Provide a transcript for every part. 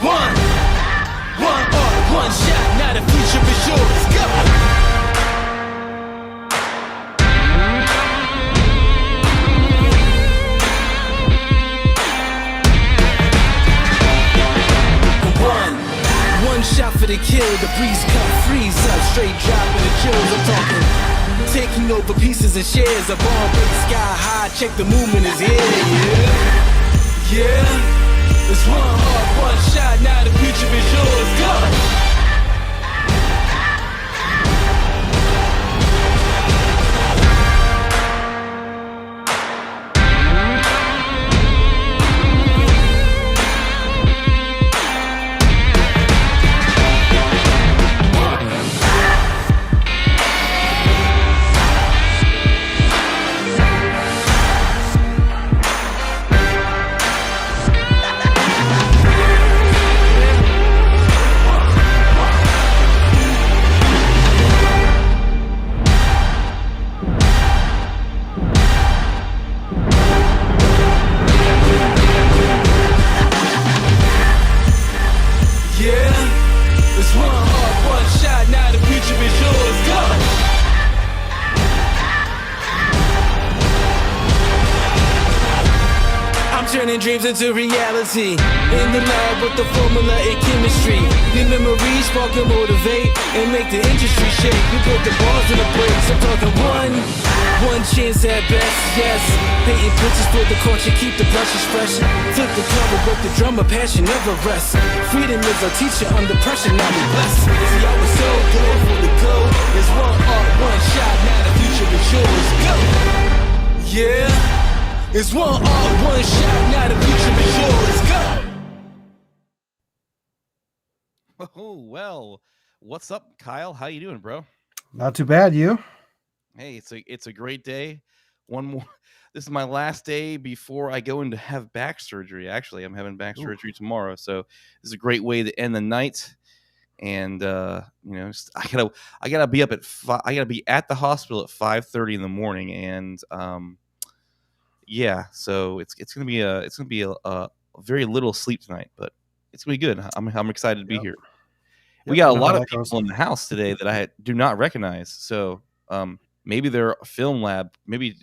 One art, one shot, now the future is yours. Go! One shot for the kill, the breeze cut, freeze up, straight dropping the chills. I'm talking taking over pieces and shares. A bomb break sky high, check the movement is here. Yeah, it's one heart, one shot, now the future is yours. Go! Turning dreams into reality. In the lab with the formula and chemistry. Your memories spark and motivate and make the industry shake. We put the bars in the brakes. I'm talking one chance at best, yes. Painting pictures for the culture, keep the brushes fresh. Flip the cover with the drummer, passion never rests. Freedom is our teacher under pressure, now we blessed. See, I was so good for the go. There's one art, one shot, now the future is yours. Go! Yeah. It's one art, one shot, now the future is yours. Go! Oh, well, what's up, Kyle? How you doing, bro? Not too bad, you? Hey, it's a great day. One more. This is my last day before I go in to have back surgery. Actually, I'm having back surgery tomorrow, so this is a great way to end the night. And I gotta be up at I gotta be at the hospital at 5:30 in the morning, and yeah, so it's gonna be a very little sleep tonight, but it's gonna be good. I'm excited to be here. We got a lot of people in the house today that I do not recognize. So maybe they're film lab. Maybe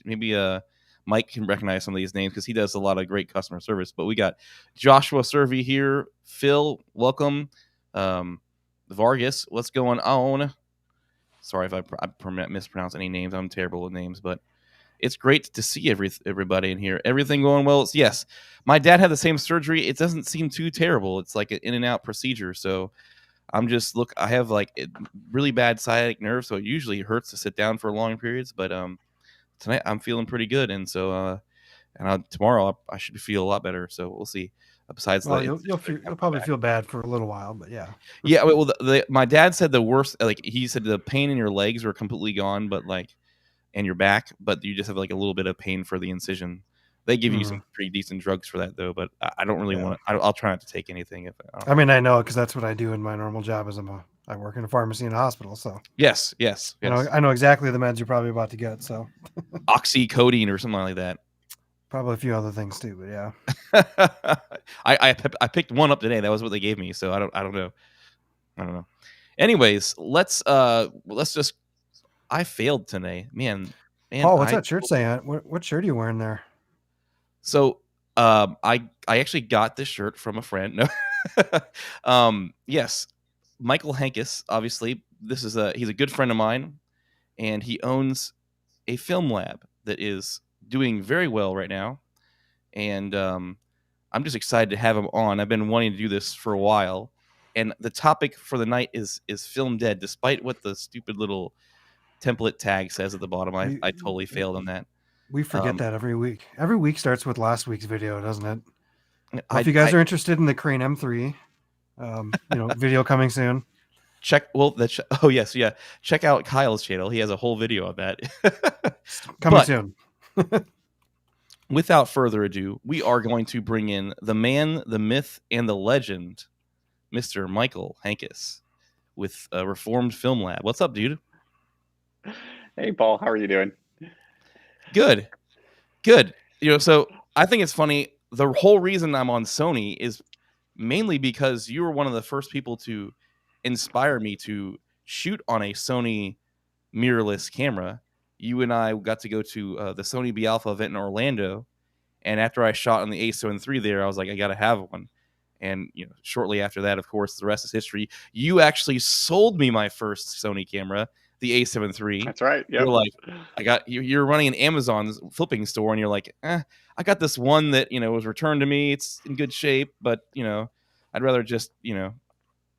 Mike can recognize some of these names because he does a lot of great customer service. But we got Joshua Servey here. Phil, welcome. Vargas, what's going on? Sorry if I mispronounce any names. I'm terrible with names, but it's great to see everybody in here. Everything going well? Yes. My dad had the same surgery. It doesn't seem too terrible. It's like an in and out procedure. So I'm just I have like really bad sciatic nerve, so it usually hurts to sit down for long periods. But tonight I'm feeling pretty good, and so tomorrow I should feel a lot better. So we'll see. Besides, you'll probably feel bad for a little while, but yeah. Yeah. Well, my dad said the worst. Like he said, the pain in your legs are completely gone, but and your back, but you just have like a little bit of pain for the incision. They give you some pretty decent drugs for that though, but I don't really want to. I'll try not to take anything. I mean, I know because that's what I do in my normal job. I work in a pharmacy in a hospital, so yes. I know exactly the meds you're probably about to get. So oxycodone or something like that. Probably a few other things too, but yeah. I picked one up today. That was what they gave me, so I don't know. Anyways, let's just. I failed today, man. Paul, what's that shirt saying? What shirt are you wearing there? So, I actually got this shirt from a friend. No, yes, Michael Hankus. Obviously, he's a good friend of mine, and he owns a film lab that is doing very well right now. And I'm just excited to have him on. I've been wanting to do this for a while, and the topic for the night is Film Dead, despite what the stupid little template tag says at the bottom. I totally failed on that. We forget that every week. Every week starts with last week's video, doesn't it? If you guys are interested in the Crane M3, video coming soon. Check out Kyle's channel. He has a whole video of that. Coming soon. Without further ado, we are going to bring in the man, the myth, and the legend, Mr. Michael Hankus with Reformed Film Lab. What's up, dude? Hey, Paul. How are you doing? Good. So I think it's funny. The whole reason I'm on Sony is mainly because you were one of the first people to inspire me to shoot on a Sony mirrorless camera. You and I got to go to the Sony B Alpha event in Orlando, and after I shot on the A7 III there, I was like, I gotta have one. And shortly after that, of course, the rest is history. You actually sold me my first Sony camera, the A7 III. That's right. Yep. You're like, you're running an Amazon flipping store, and you're like, I got this one that was returned to me. It's in good shape, but I'd rather just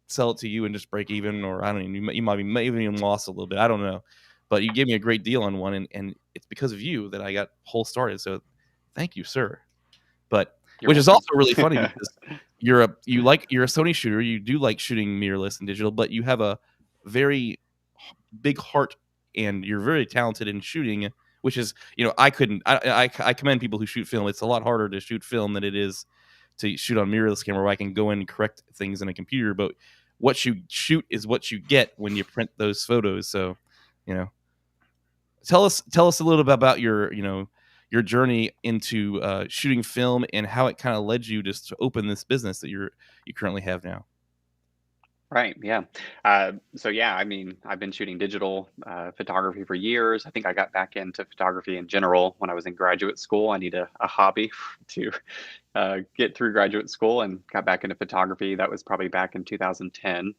sell it to you and just break even, or I don't know, you might be even lost a little bit. I don't know, but you gave me a great deal on one, and it's because of you that I got whole started. So thank you, sir. But which is also really funny because you're a Sony shooter. You do like shooting mirrorless and digital, but you have a very big heart and you're very talented in shooting, which is I commend people who shoot film. It's a lot harder to shoot film than it is to shoot on mirrorless camera, where I can go in and correct things in a computer, but what you shoot is what you get when you print those photos. So tell us a little bit about your your journey into shooting film and how it kind of led you just to open this business that you currently have now. Right. Yeah. So yeah, I mean, I've been shooting digital photography for years. I think I got back into photography in general when I was in graduate school. I need a hobby to get through graduate school, and got back into photography. That was probably back in 2010.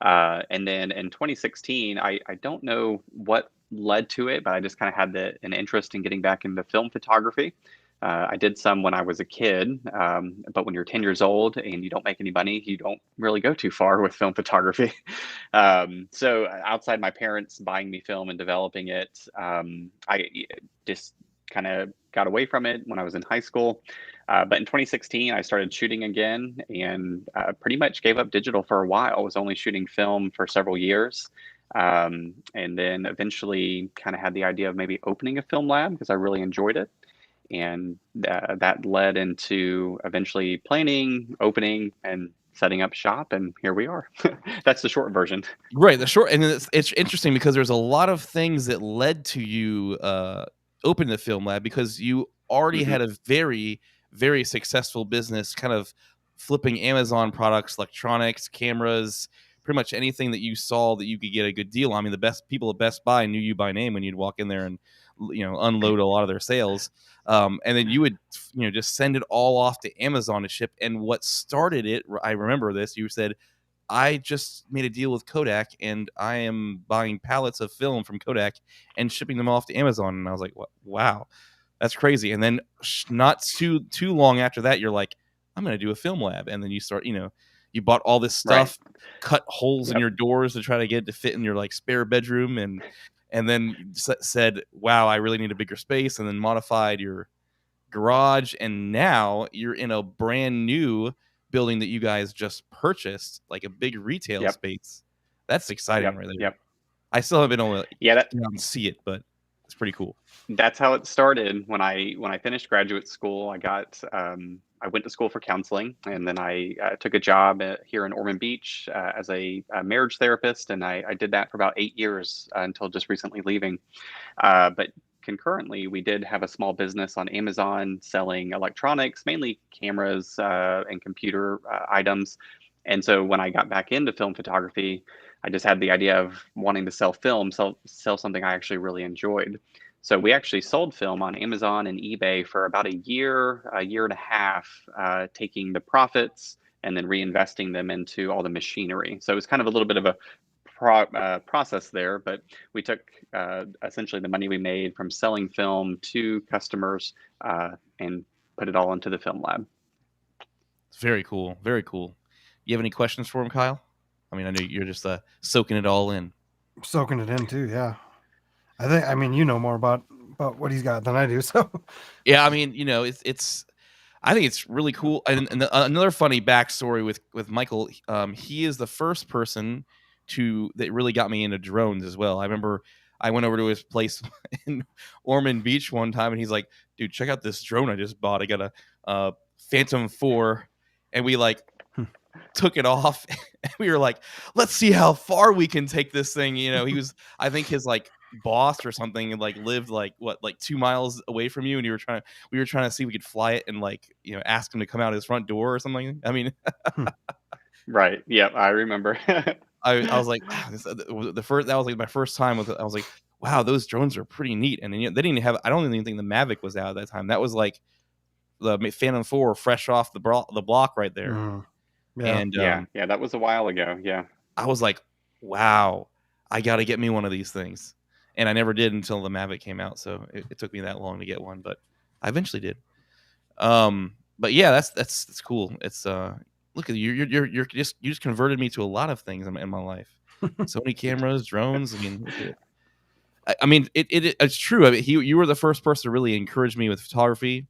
And then in 2016, I don't know what led to it, but I just kind of had an interest in getting back into film photography. I did some when I was a kid, but when you're 10 years old and you don't make any money, you don't really go too far with film photography. So outside my parents buying me film and developing it, I just kind of got away from it when I was in high school. But in 2016, I started shooting again, and pretty much gave up digital for a while. I was only shooting film for several years. And then eventually kind of had the idea of maybe opening a film lab because I really enjoyed it. And that led into eventually planning, opening, and setting up shop, and here we are. That's the short version. Right, the short, and it's interesting because there's a lot of things that led to you opening the film lab, because you already had a very, very successful business, kind of flipping Amazon products, electronics, cameras, pretty much anything that you saw that you could get a good deal on. I mean, the best people at Best Buy knew you by name when you'd walk in there and unload a lot of their sales, and then you would just send it all off to Amazon to ship. And what started it, I remember this, you said, I just made a deal with Kodak and I am buying pallets of film from Kodak and shipping them off to Amazon. And I was like, wow, that's crazy. And then not too long after that, you're like, I'm going to do a film lab. And then you start, you bought all this stuff, cut holes in your doors to try to get it to fit in your spare bedroom. And then said, wow, I really need a bigger space, and then modified your garage. And now you're in a brand new building that you guys just purchased, like a big retail space. That's exciting right there. I still haven't been able to see it, but it's pretty cool. That's how it started. When I finished graduate school, I went to school for counseling, and then I took a job here in Ormond Beach as a marriage therapist, and I did that for about 8 years until just recently leaving. But concurrently, we did have a small business on Amazon selling electronics, mainly cameras and computer items. And so when I got back into film photography, I just had the idea of wanting to sell film, sell something I actually really enjoyed. So we actually sold film on Amazon and eBay for about a year and a half, taking the profits and then reinvesting them into all the machinery. So it was kind of a little bit of a process there, but we took essentially the money we made from selling film to customers and put it all into the film lab. It's very cool. Very cool. You have any questions for him, Kyle? I mean, I know you're just soaking it all in. Soaking it in too, yeah. I mean, you know more about what he's got than I do. So, yeah, I mean, it's. I think it's really cool. And another funny backstory with Michael, he is the first person that really got me into drones as well. I remember I went over to his place in Ormond Beach one time, and he's like, "Dude, check out this drone I just bought. I got a Phantom 4," and we took it off, and we were like, "Let's see how far we can take this thing." I think his boss or something and like lived like 2 miles away from you, and we were trying to see if we could fly it and like ask him to come out his front door or something. I mean, Right. Yep. I remember. I was like, wow, that was like my first time with it. I was like, wow, those drones are pretty neat. And then, they didn't have, I don't even think the Mavic was out at that time. That was like the Phantom 4 fresh off the block right there. Yeah. And yeah, that was a while ago. Yeah. I was like, wow, I got to get me one of these things. And I never did until the Mavic came out. So it took me that long to get one, but I eventually did. But yeah, that's cool. It's look at you. You just converted me to a lot of things in my life. Sony cameras, drones. I mean, look at it. I mean, it's true. I mean, you were the first person to really encourage me with photography.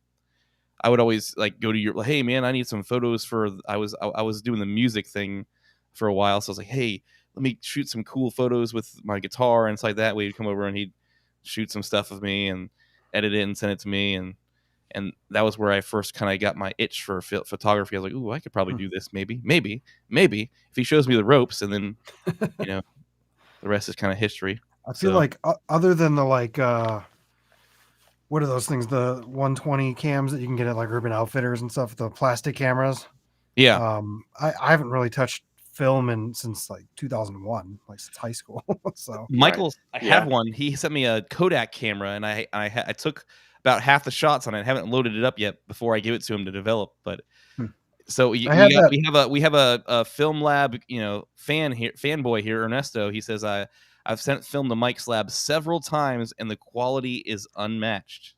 I would always like go to your, hey man, I need some photos for. I was doing the music thing for a while, so I was like, hey, let me shoot some cool photos with my guitar and stuff like that. He'd come over and he'd shoot some stuff of me and edit it and send it to me, and that was where I first kind of got my itch for photography. I was like, ooh, I could probably do this. Maybe if he shows me the ropes, and then the rest is kind of history. I feel like other than the like, what are those things? The 120 cams that you can get at like Urban Outfitters and stuff, the plastic cameras. Yeah. I haven't really touched film since like 2001, like since high school. So Michael, I have one. He sent me a Kodak camera, and I took about half the shots on it. I haven't loaded it up yet before I give it to him to develop. But so we have a film lab, fanboy here, Ernesto. He says I've sent film to Mike's lab several times, and the quality is unmatched.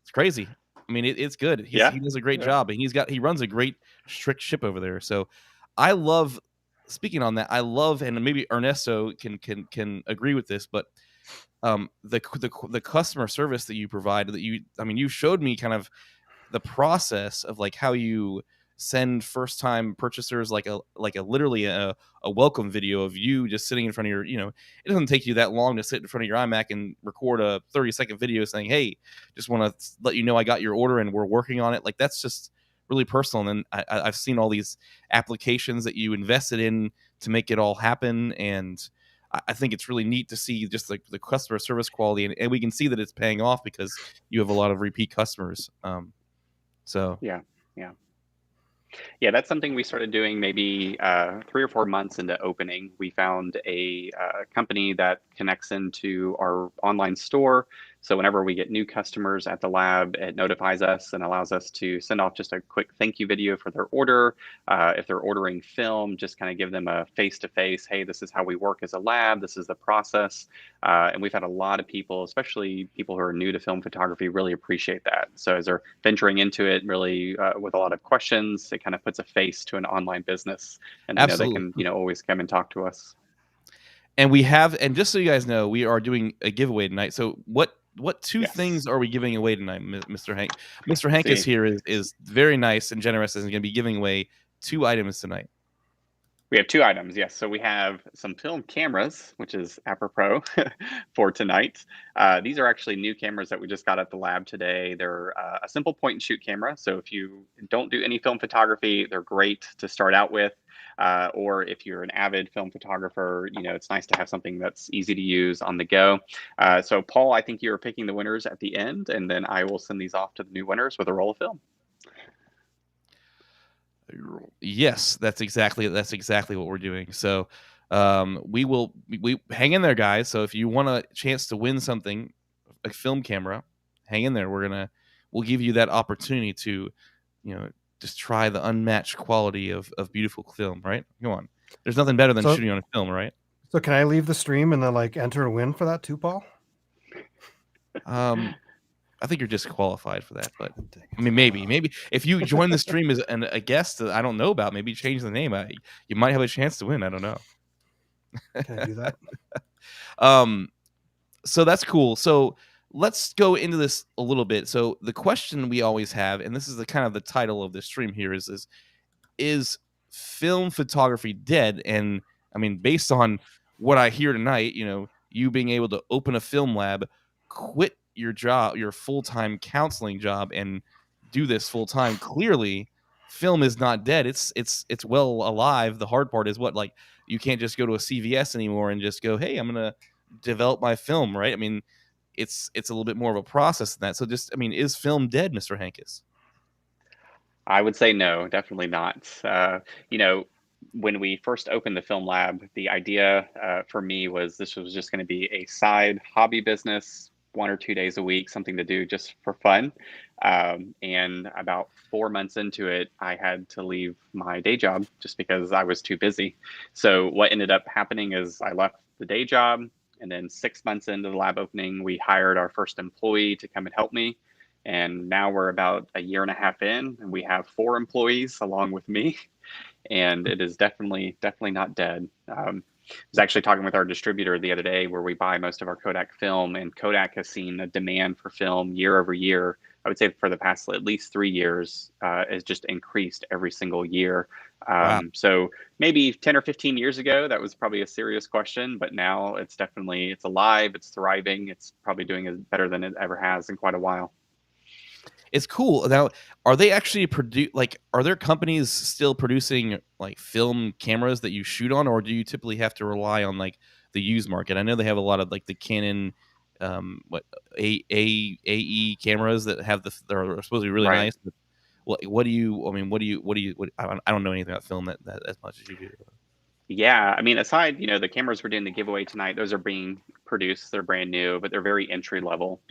It's crazy. I mean, it's good. He does a great job, and he runs a great strict ship over there. So I love. Speaking on that, I love, and maybe Ernesto can agree with this, but the customer service that you provide, you showed me kind of the process of like how you send first time purchasers like a literally a welcome video of you just sitting in front of your, it doesn't take you that long to sit in front of your iMac and record a 30-second video saying, hey, just want to let you know I got your order and we're working on it. Like that's just really personal. And then I've seen all these applications that you invested in to make it all happen, and I think it's really neat to see just like the customer service quality, and we can see that it's paying off because you have a lot of repeat customers. So yeah, that's something we started doing maybe 3 or 4 months into opening. We found a company that connects into our online store. So whenever we get new customers at the lab, it notifies us and allows us to send off just a quick thank you video for their order. If they're ordering film, just kind of give them a face-to-face, hey, this is how we work as a lab, this is the process. And we've had a lot of people, especially people who are new to film photography, really appreciate that. So as they're venturing into it really with a lot of questions, it kind of puts a face to an online business, and they know they can always come and talk to us. And we have, and just so you guys know, we are doing a giveaway tonight. So what two things are we giving away tonight, Mr. Hank? Mr. Hank is here, is very nice and generous, and is going to be giving away 2 items tonight. We have 2 items, yes. So we have some film cameras, which is apropos for tonight. These are actually new cameras that we just got at the lab today. They're a simple point and shoot camera. So if you don't do any film photography, they're great to start out with. Or if you're an avid film photographer, it's nice to have something that's easy to use on the go. So Paul, I think you're picking the winners at the end, and then I will send these off to the new winners with a roll of film. Yes, that's exactly what we're doing. So we hang in there, guys. So if you want a chance to win something, a film camera, hang in there. We'll give you that opportunity to just try the unmatched quality of beautiful film, right? Come on, there's nothing better than shooting on a film, right? So can I leave the stream and then like enter a win for that too, Paul? I think you're disqualified for that, but I mean, maybe if you join the stream as a guest that I don't know about, maybe change the name. You might have a chance to win. I don't know. Can I do that? So that's cool. So let's go into this a little bit. So the question we always have, and this is the kind of the title of the stream here, is film photography dead? And I mean, based on what I hear tonight, you being able to open a film lab, quit your job, your full-time counseling job, and do this full-time. Clearly, film is not dead. It's well alive. The hard part is you can't just go to a CVS anymore and just go, hey, I'm gonna develop my film, right? I mean, it's a little bit more of a process than that. So just, I mean, is film dead, Mr. Hankus? I would say no, definitely not. You know, when we first opened the film lab, the idea for me was this was just going to be a side hobby business, 1 or 2 days a week, something to do just for fun. And about 4 months into it, I had to leave my day job just because I was too busy. So what ended up happening is I left the day job, and then 6 months into the lab opening, we hired our first employee to come and help me. And now we're about a year and a half in, and we have 4 employees along with me. And it is definitely not dead. I was actually talking with our distributor the other day where we buy most of our Kodak film, and Kodak has seen a demand for film year over year. I would say for the past at least 3 years has just increased every single year. Wow. So maybe 10 or 15 years ago, that was probably a serious question, but now it's definitely, it's alive, it's thriving, it's probably doing as better than it ever has in quite a while. It's cool. Now, are they actually are there companies still producing like film cameras that you shoot on, or do you typically have to rely on like the used market? I know they have a lot of like the Canon AE cameras that have they're supposed to be really Right. nice. But what do you I don't know anything about film that as much as you do. Yeah, I mean, aside, the cameras we're doing the giveaway tonight, those are being produced. They're brand new, but they're very entry level.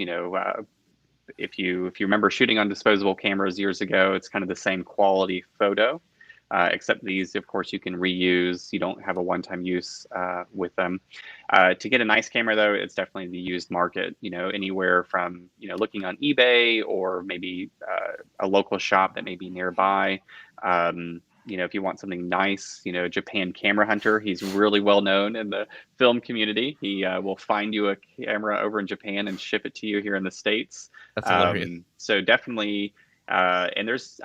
If you remember shooting on disposable cameras years ago, it's kind of the same quality photo, except these, of course, you can reuse. You don't have a one-time use with them. To get a nice camera, though, it's definitely the used market. Anywhere from looking on eBay or maybe a local shop that may be nearby. If you want something nice, Japan Camera Hunter, he's really well known in the film community. He will find you a camera over in Japan and ship it to you here in the States. That's hilarious. So definitely, and there's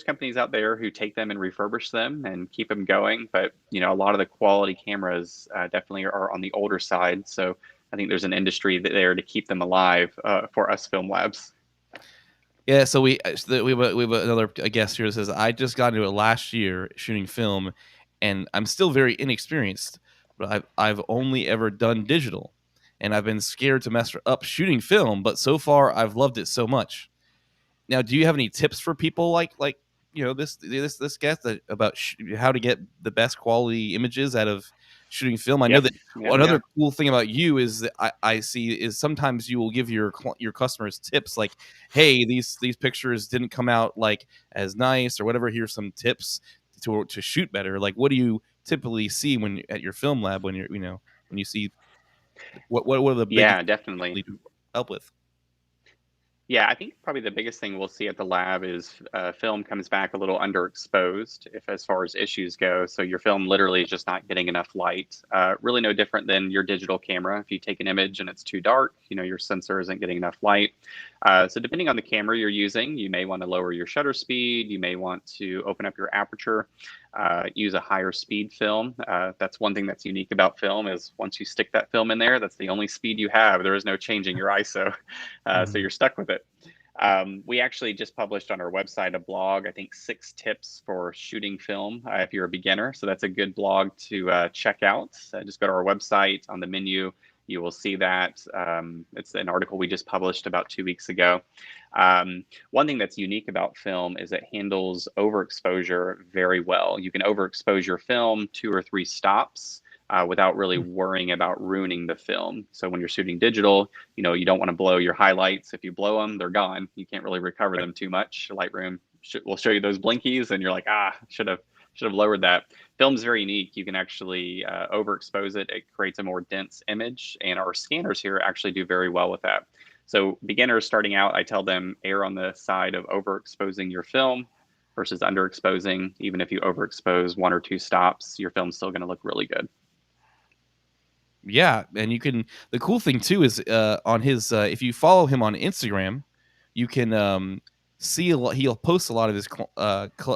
companies out there who take them and refurbish them and keep them going. But, a lot of the quality cameras definitely are on the older side. So I think there's an industry there to keep them alive for us film labs. Yeah, so we have another guest here that says, I just got into it last year shooting film, and I'm still very inexperienced, but I've only ever done digital, and I've been scared to mess up shooting film, but so far I've loved it so much. Now, do you have any tips for people like this guest about how to get the best quality images out of shooting film? I know that another cool thing about you is that I see is sometimes you will give your customers tips like, hey, these pictures didn't come out like as nice or whatever. Here's some tips to shoot better. Like, what do you typically see when at your film lab when when you see what are the biggest definitely help with? Yeah, I think probably the biggest thing we'll see at the lab is film comes back a little underexposed as far as issues go. So your film literally is just not getting enough light. Really no different than your digital camera. If you take an image and it's too dark, your sensor isn't getting enough light. So depending on the camera you're using, you may want to lower your shutter speed. You may want to open up your aperture. Use a higher speed film. That's one thing that's unique about film is once you stick that film in there, that's the only speed you have. There is no changing your ISO. So you're stuck with it. We actually just published on our website a blog, I think 6 tips for shooting film if you're a beginner. So that's a good blog to check out. Just go to our website. On the menu, you will see that. It's an article we just published about 2 weeks ago. One thing that's unique about film is it handles overexposure very well. You can overexpose your film 2 or 3 stops without really worrying about ruining the film. So when you're shooting digital, you don't want to blow your highlights. If you blow them, they're gone. You can't really recover them too much. Lightroom will show you those blinkies and you're like, should have lowered that. Film's very unique. You can actually overexpose it. It creates a more dense image, and our scanners here actually do very well with that. So beginners starting out, I tell them err on the side of overexposing your film versus underexposing. Even if you overexpose 1 or 2 stops, your film's still going to look really good. Yeah, and you can. The cool thing too is on his if you follow him on Instagram, you can see a lot. He'll post a lot of his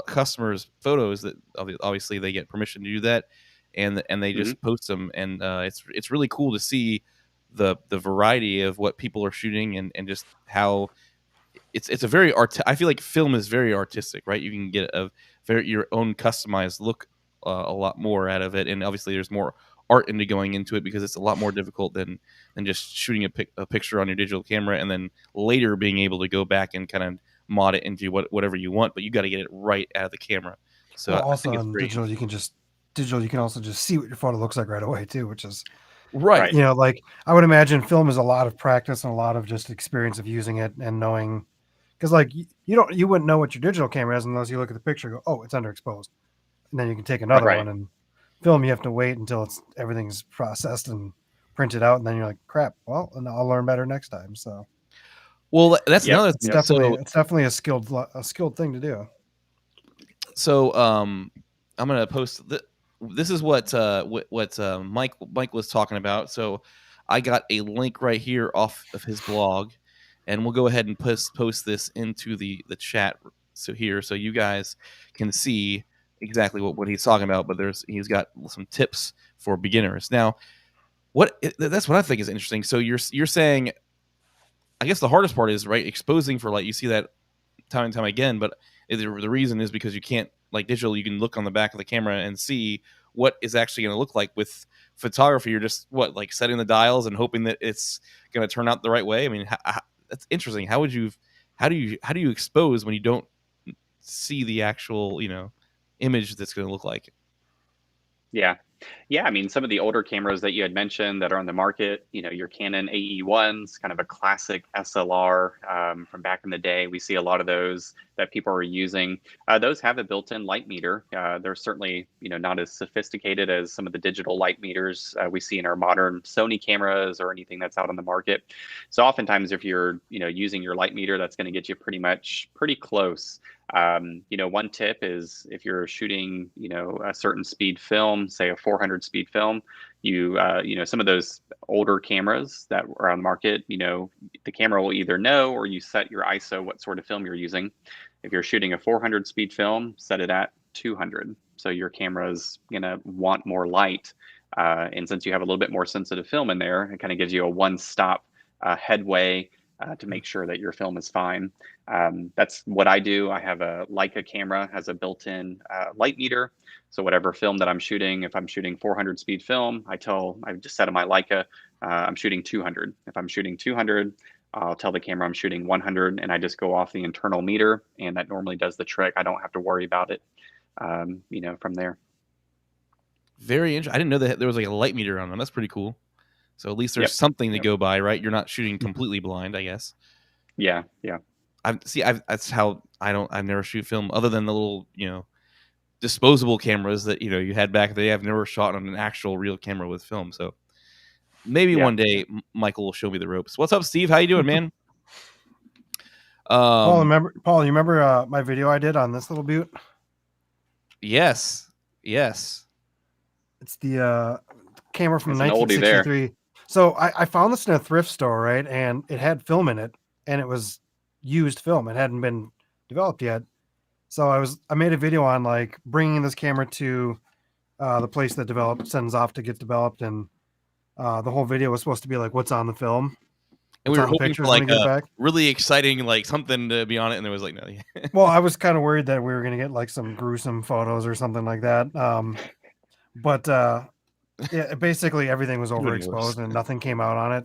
customers' photos that obviously they get permission to do that, and they just post them, and it's really cool to see the variety of what people are shooting and just how it's a very I feel like film is very artistic, right? You can get your own customized look a lot more out of it, and obviously there's more art into going into it, because it's a lot more difficult than just shooting a picture on your digital camera and then later being able to go back and kind of mod it into whatever you want. But you got to get it right out of the camera. So well, I also think it's on great. digital, you can also just see what your photo looks like right away too, which is Right. You know, like I would imagine film is a lot of practice and a lot of just experience of using it and knowing, because like you wouldn't know what your digital camera is unless you look at the picture and go, oh, it's underexposed, and then you can take another Right. one. And film, you have to wait until everything's processed and printed out, and then you're like, crap. Well, and I'll learn better next time. So, well, that's another it's thing. definitely a skilled thing to do. So I'm gonna post this is what Mike was talking about. So I got a link right here off of his blog, and we'll go ahead and post this into the chat so you guys can see exactly what he's talking about. But he's got some tips for beginners. Now, that's what I think is interesting. So you're saying, I guess the hardest part is, right, exposing for light. You see that time and time again, but the reason is because you can't, like digital, you can look on the back of the camera and see what is actually going to look like. With photography, you're just like setting the dials and hoping that it's going to turn out the right way. I mean, that's interesting. How do you expose when you don't see the actual image that's going to look like? Yeah, I mean, some of the older cameras that you had mentioned that are on the market, your Canon AE1s, kind of a classic SLR from back in the day. We see a lot of those that people are using. Those have a built-in light meter. They're certainly, not as sophisticated as some of the digital light meters we see in our modern Sony cameras or anything that's out on the market. So oftentimes, if you're, using your light meter, that's going to get you pretty close. One tip is if you're shooting, a certain speed film, say a 400 speed film, some of those older cameras that are on the market, the camera will either know, or you set your ISO, what sort of film you're using. If you're shooting a 400 speed film, set it at 200. So your camera is going to want more light. And since you have a little bit more sensitive film in there, it kind of gives you a one-stop headway to make sure that your film is fine. That's what I do. I have a Leica camera, has a built-in light meter. So whatever film that I'm shooting, if I'm shooting 400 speed film, I just set on my Leica, I'm shooting 200. If I'm shooting 200, I'll tell the camera I'm shooting 100, and I just go off the internal meter, and that normally does the trick. I don't have to worry about it, from there. Very interesting. I didn't know that there was like a light meter on them. That's pretty cool. So at least there's something to go by, right? You're not shooting completely blind, I guess. Yeah. That's how I never shoot film other than the little, disposable cameras that, you had back then. I've never shot on an actual real camera with film. So maybe one day Michael will show me the ropes. What's up, Steve? How you doing, man? Paul, you remember my video I did on this little butte? Yes. It's the camera from It's 1963. So I found this in a thrift store, right? And it had film in it, and it was used film. It hadn't been developed yet. So I made a video on like bringing this camera to the place that sends off to get developed, and the whole video was supposed to be like what's on the film. And we were hoping for like a really exciting, like something to be on it, and it was like no. Well, I was kind of worried that we were going to get like some gruesome photos or something like that. But yeah, basically everything was overexposed and nothing came out on it.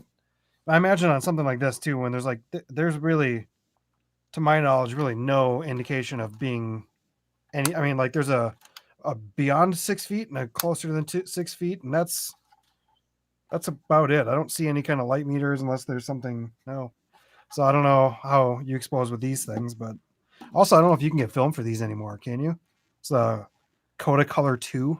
I imagine on something like this too, when there's really, to my knowledge, really no indication of being any. I mean, like there's a beyond 6 feet and a closer than 6 feet, and that's about it. I don't see any kind of light meters unless there's something. No, so I don't know how you expose with these things, but also I don't know if you can get film for these anymore. Can you? It's a Kodacolor 2.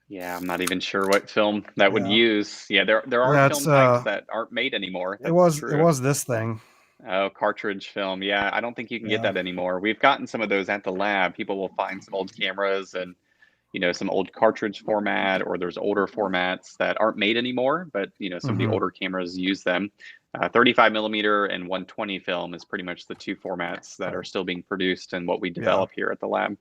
Yeah, I'm not even sure what film that would use. Yeah, there are film types that aren't made anymore. It was this thing. Oh, cartridge film. Yeah, I don't think you can get that anymore. We've gotten some of those at the lab. People will find some old cameras and some old cartridge format, or there's older formats that aren't made anymore, but some of the older cameras use them. 35 millimeter and 120 film is pretty much the two formats that are still being produced and what we develop here at the lab.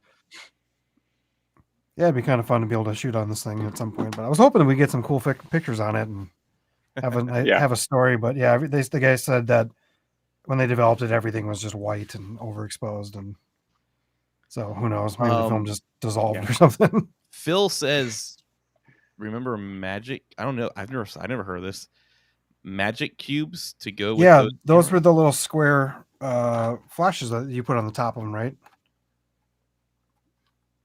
Yeah, it'd be kind of fun to be able to shoot on this thing at some point. But I was hoping we get some cool pictures on it and have a story. But yeah, the guy said that when they developed it, everything was just white and overexposed, and so who knows? Maybe the film just dissolved or something. Phil says remember magic. I don't know. I never heard of this. Magic cubes to go with Yeah, those cameras? were the little square flashes that you put on the top of them, right?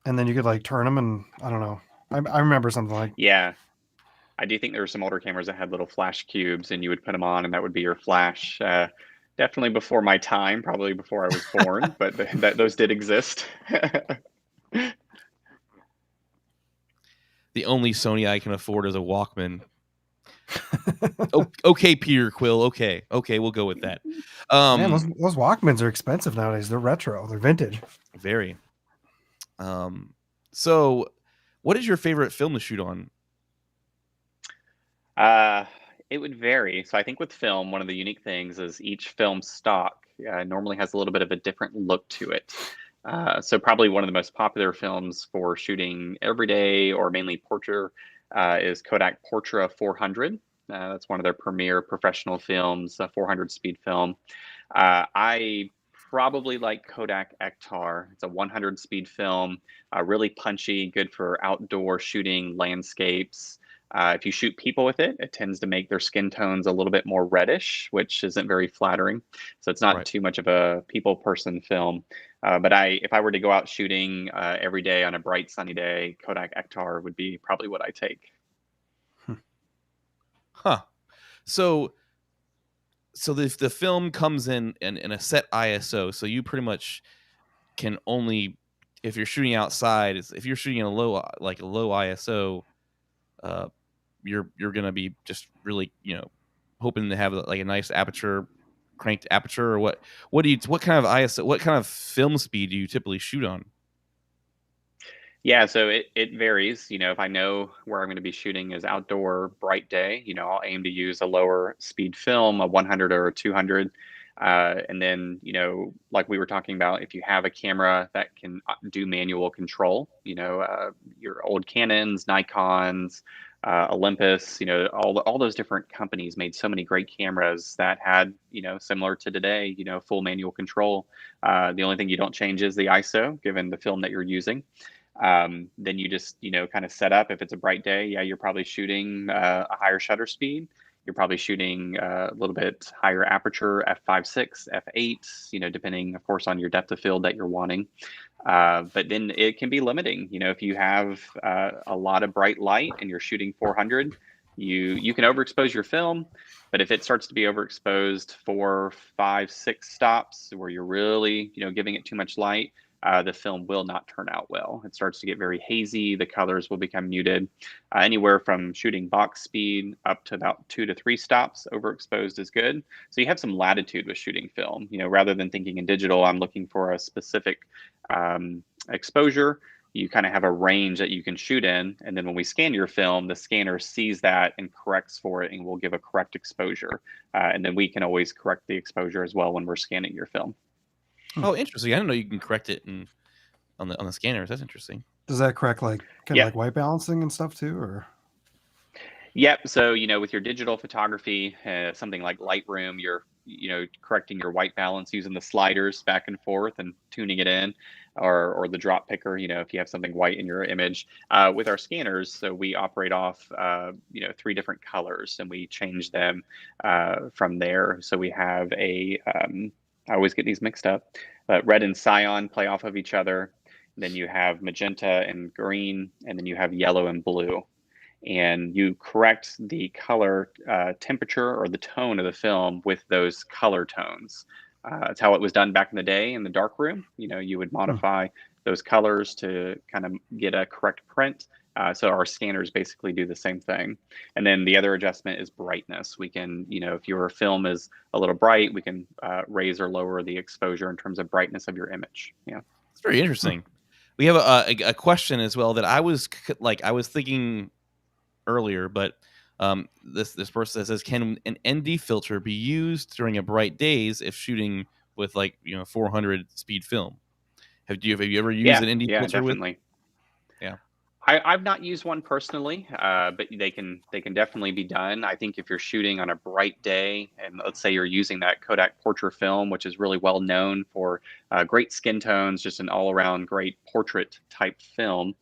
And then you could like turn them, and I don't know. I remember something like. Yeah, I do think there were some older cameras that had little flash cubes, and you would put them on, and that would be your flash. Definitely before my time, probably before I was born, but those did exist. The only Sony I can afford is a Walkman. Okay, Peter Quill. Okay, we'll go with that. Man, those Walkmans are expensive nowadays. They're retro. They're vintage. Very. So, what is your favorite film to shoot on? It would vary. So I think with film, one of the unique things is each film stock normally has a little bit of a different look to it. So probably one of the most popular films for shooting everyday or mainly portrait is Kodak Portra 400. That's one of their premier professional films, a 400 speed film. I probably like Kodak Ektar. It's a 100 speed film, really punchy, good for outdoor shooting, landscapes. If you shoot people with it, it tends to make their skin tones a little bit more reddish, which isn't very flattering. So it's not too much of a people person film. But if I were to go out shooting every day on a bright sunny day, Kodak Ektar would be probably what I take. Huh. So the film comes in a set ISO, so you pretty much can only, if you're shooting outside, if you're shooting in a low ISO, you're gonna be just really hoping to have like a nice aperture, cranked aperture, or what kind of ISO, what kind of film speed do you typically shoot on? Yeah, so it varies. If I know where I'm going to be shooting is outdoor, bright day, I'll aim to use a lower speed film, a 100 or a 200. And then, like we were talking about, if you have a camera that can do manual control, your old Canons, Nikons, Olympus, all those different companies made so many great cameras that had, similar to today, full manual control. The only thing you don't change is the ISO, given the film that you're using. Then you just, kind of set up. If it's a bright day, yeah, you're probably shooting a higher shutter speed. You're probably shooting a little bit higher aperture, f5.6, f8, depending, of course, on your depth of field that you're wanting. But then it can be limiting. If you have a lot of bright light and you're shooting 400, you can overexpose your film. But if it starts to be overexposed 4, 5, 6 stops where you're really, giving it too much light, the film will not turn out well. It starts to get very hazy. The colors will become muted. Anywhere from shooting box speed up to about 2 to 3 stops overexposed is good. So you have some latitude with shooting film. Rather than thinking in digital, I'm looking for a specific exposure. You kind of have a range that you can shoot in. And then when we scan your film, the scanner sees that and corrects for it and will give a correct exposure. And then we can always correct the exposure as well when we're scanning your film. Oh, interesting. I didn't know you can correct it on the scanners. That's interesting. Does that correct like like white balancing and stuff too, or? Yep. So with your digital photography, something like Lightroom, you're correcting your white balance using the sliders back and forth and tuning it in, or the drop picker. If you have something white in your image. With our scanners, so we operate off 3 different colors, and we change them from there. So we have I always get these mixed up, but red and cyan play off of each other. Then you have magenta and green, and then you have yellow and blue. And you correct the color temperature or the tone of the film with those color tones. That's how it was done back in the day in the darkroom. You would modify those colors to kind of get a correct print. So our scanners basically do the same thing. And then the other adjustment is brightness. We can, if your film is a little bright, we can raise or lower the exposure in terms of brightness of your image. Yeah. It's very interesting. We have a question as well that I was thinking earlier, but this person says, can an ND filter be used during a bright days if shooting with 400 speed film? Have you ever used an ND filter? Definitely. Yeah. I've not used one personally, but they can definitely be done. I think if you're shooting on a bright day, and let's say you're using that Kodak Portra film, which is really well known for great skin tones, just an all-around great portrait type film.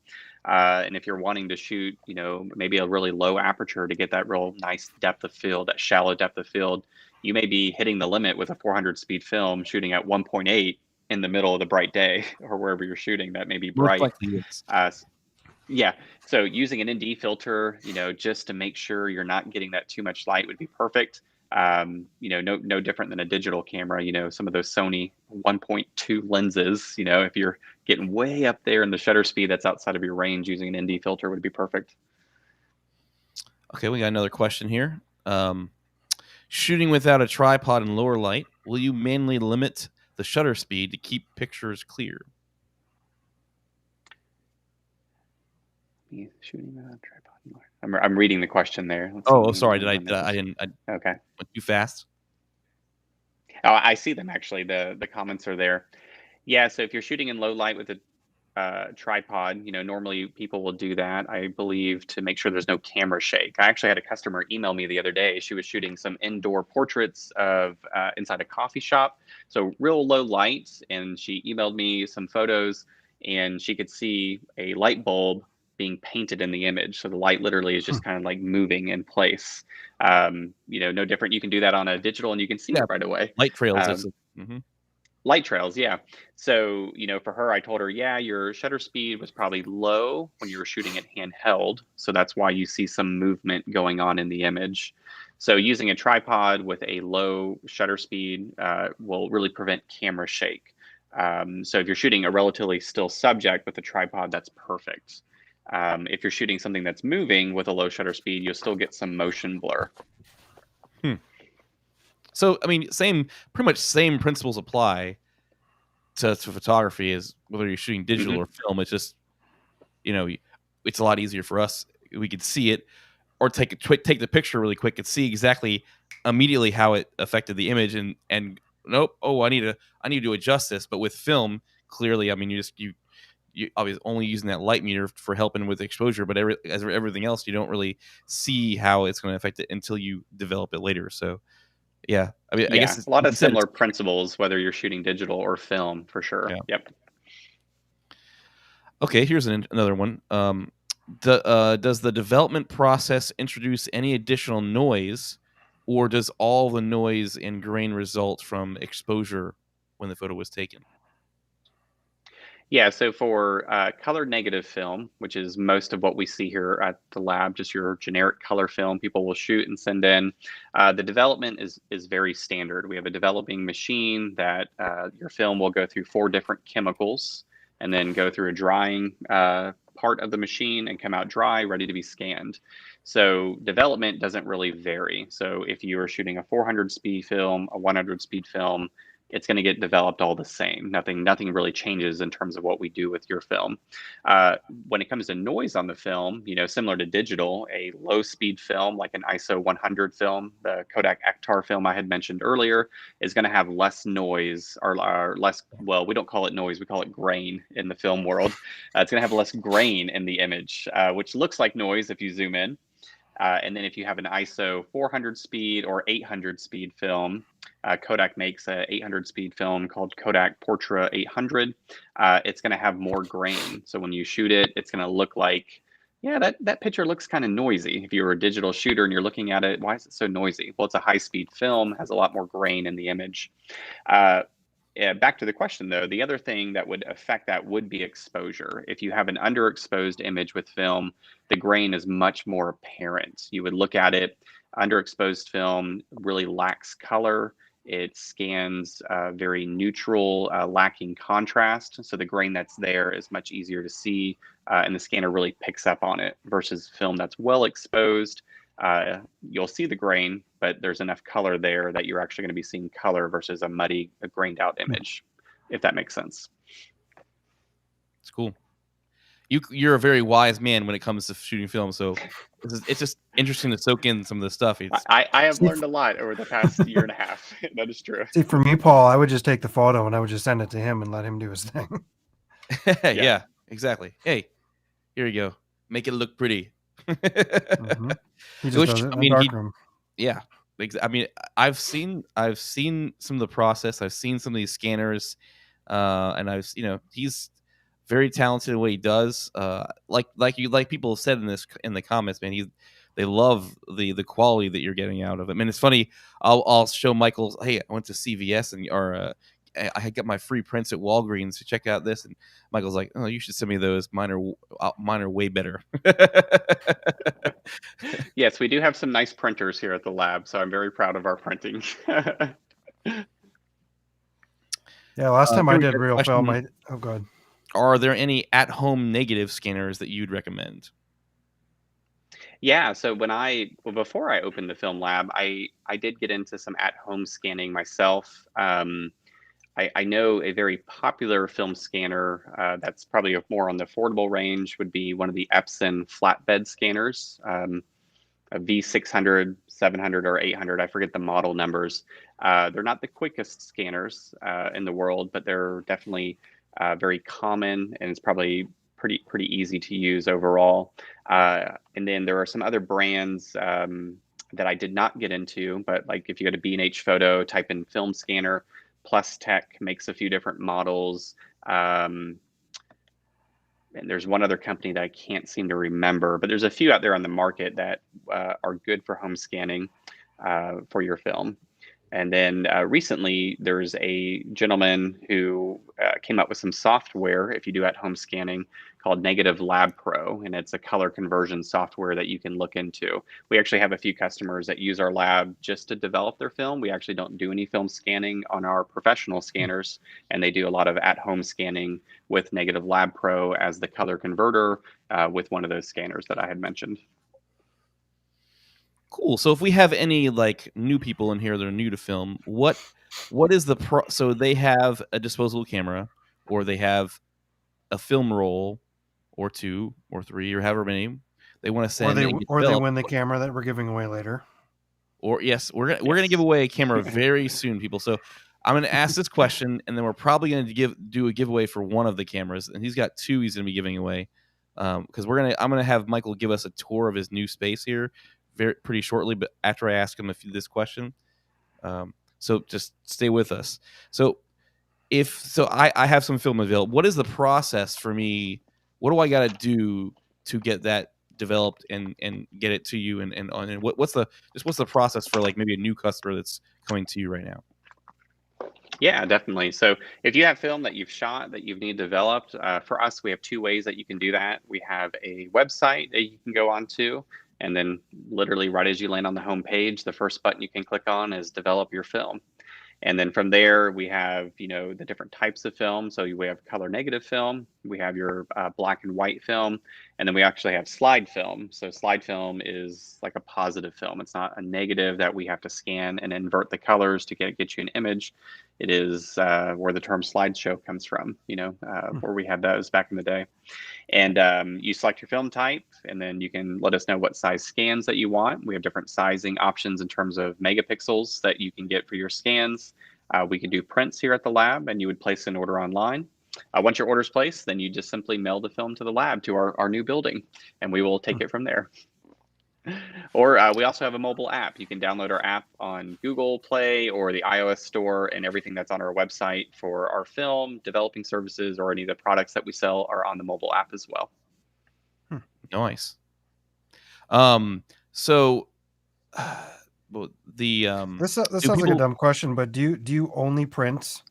And if you're wanting to shoot, maybe a really low aperture to get that real nice depth of field, that shallow depth of field, you may be hitting the limit with a 400 speed film shooting at 1.8 in the middle of the bright day or wherever you're shooting that may be bright. Most likely, yes. Yeah. So using an ND filter, just to make sure you're not getting that too much light would be perfect. No different than a digital camera, some of those Sony 1.2 lenses, if you're getting way up there in the shutter speed that's outside of your range, using an ND filter would be perfect. Okay, we got another question here. Shooting without a tripod in lower light, will you manually limit the shutter speed to keep pictures clear? Shooting without a tripod. I'm reading the question there. Sorry. I didn't. Okay. Went too fast. Oh, I see them actually. The comments are there. Yeah. So if you're shooting in low light with a tripod, normally people will do that, I believe, to make sure there's no camera shake. I actually had a customer email me the other day. She was shooting some indoor portraits of inside a coffee shop. So real low light. And she emailed me some photos and she could see a light bulb being painted in the image. So the light literally is just kind of like moving in place. No different. You can do that on a digital and you can see it right away. Light trails. Light trails, yeah. So, for her, I told her, your shutter speed was probably low when you were shooting it handheld. So that's why you see some movement going on in the image. So using a tripod with a low shutter speed will really prevent camera shake. So if you're shooting a relatively still subject with a tripod, that's perfect. If you're shooting something that's moving with a low shutter speed, you'll still get some motion blur. So, I mean, pretty much same principles apply to photography as whether you're shooting digital or film. It's just, it's a lot easier for us. We could see it or take the picture really quick and see exactly immediately how it affected the image and nope. Oh, I need to adjust this. But with film, clearly, I mean, you obviously only using that light meter for helping with exposure, but everything else, you don't really see how it's going to affect it until you develop it later. So, yeah, I mean, I guess a lot of similar principles, whether you're shooting digital or film, for sure. Yeah. Yep. Okay, here's another one. Does the development process introduce any additional noise, or does all the noise and grain result from exposure when the photo was taken? Yeah, so for color negative film, which is most of what we see here at the lab, just your generic color film people will shoot and send in, the development is very standard. We have a developing machine that your film will go through 4 different chemicals and then go through a drying part of the machine and come out dry, ready to be scanned. So development doesn't really vary. So if you are shooting a 400 speed film, a 100 speed film, it's going to get developed all the same. Nothing really changes in terms of what we do with your film. When it comes to noise on the film, similar to digital, a low speed film like an ISO 100 film, the Kodak Ektar film I had mentioned earlier, is going to have less noise or less, well, we don't call it noise, we call it grain in the film world. It's going to have less grain in the image, which looks like noise if you zoom in. And then if you have an ISO 400 speed or 800 speed film, Kodak makes a 800 speed film called Kodak Portra 800. It's going to have more grain. So when you shoot it, it's going to look like, that picture looks kind of noisy. If you're a digital shooter and you're looking at it, why is it so noisy? Well, it's a high speed film, has a lot more grain in the image. Back to the question, though, the other thing that would affect that would be exposure. If you have an underexposed image with film, the grain is much more apparent. You would look at it, underexposed film really lacks color. It scans very neutral, lacking contrast. So the grain that's there is much easier to see, and the scanner really picks up on it versus film that's well exposed. You'll see the grain, but there's enough color there that you're actually going to be seeing color versus a muddy, grained out image, if that makes sense. It's cool. You're a very wise man when it comes to shooting film, so it's just interesting to soak in some of the stuff. I have learned a lot over the past year and a half. That is true. See, for me, Paul, I would just take the photo and I would just send it to him and let him do his thing. Yeah, exactly. Hey, here you go. make it look pretty. Mm-hmm. He just does it in the darkroom. Yeah. I mean, I've seen some of the process. I've seen some of these scanners, and he's very talented in what he does. Like people have said in the comments, man, they love the quality that you're getting out of it. I mean, it's funny. I'll show Michael, hey, I went to CVS I got my free prints at Walgreens. So check out this, and Michael's like, "Oh, you should send me those. Mine are way better." Yes, we do have some nice printers here at the lab, so I'm very proud of our printing. Yeah, last time I did real film, go ahead. Are there any at-home negative scanners that you'd recommend? Yeah, so before I opened the film lab, I did get into some at-home scanning myself. I know a very popular film scanner that's probably more on the affordable range would be one of the Epson flatbed scanners, a V600, 700, or 800. I forget the model numbers. They're not the quickest scanners in the world, but they're definitely very common, and it's probably pretty easy to use overall. And then there are some other brands that I did not get into, but like if you go to B&H Photo, type in film scanner, Plus Tech makes a few different models. And there's one other company that I can't seem to remember, but there's a few out there on the market that are good for home scanning for your film. And then recently, there's a gentleman who came up with some software, if you do at-home scanning, called Negative Lab Pro, and it's a color conversion software that you can look into. We actually have a few customers that use our lab just to develop their film. We actually don't do any film scanning on our professional scanners, and they do a lot of at-home scanning with Negative Lab Pro as the color converter with one of those scanners that I had mentioned. Cool. So if we have any like new people in here that are new to film, what is the so they have a disposable camera, or they have a film roll, or 2 or 3 or however many they want to send, or they win the camera that we're giving away later. Or yes, we're gonna give away a camera very soon, people. So I'm gonna ask this question, and then we're probably gonna do a giveaway for one of the cameras, and he's got 2 he's gonna be giving away, because I'm gonna have Michael give us a tour of his new space here pretty shortly, but after I ask him this question. So just stay with us. So I have some film available. What is the process for me? What do I got to do to get that developed and get it to you? And what's the process for like maybe a new customer that's coming to you right now? Yeah, definitely. So if you have film that you've shot that you've developed, for us, we have 2 ways that you can do that. We have a website that you can go on to, and then literally right as you land on the home page, the first button you can click on is develop your film. And then from there, we have, the different types of film. So we have color negative film, we have your black and white film, and then we actually have slide film. So slide film is like a positive film. It's not a negative that we have to scan and invert the colors to get you an image. It is where the term slideshow comes from, where we had those back in the day. And you select your film type, and then you can let us know what size scans that you want. We have different sizing options in terms of megapixels that you can get for your scans. We can do prints here at the lab, and you would place an order online. Once your order's placed, then you just simply mail the film to the lab, to our new building, and we will take it from there. Or we also have a mobile app. You can download our app on Google Play or the iOS store, and everything that's on our website for our film, developing services, or any of the products that we sell are on the mobile app as well. Nice. So the this sounds like a dumb question, but do you only print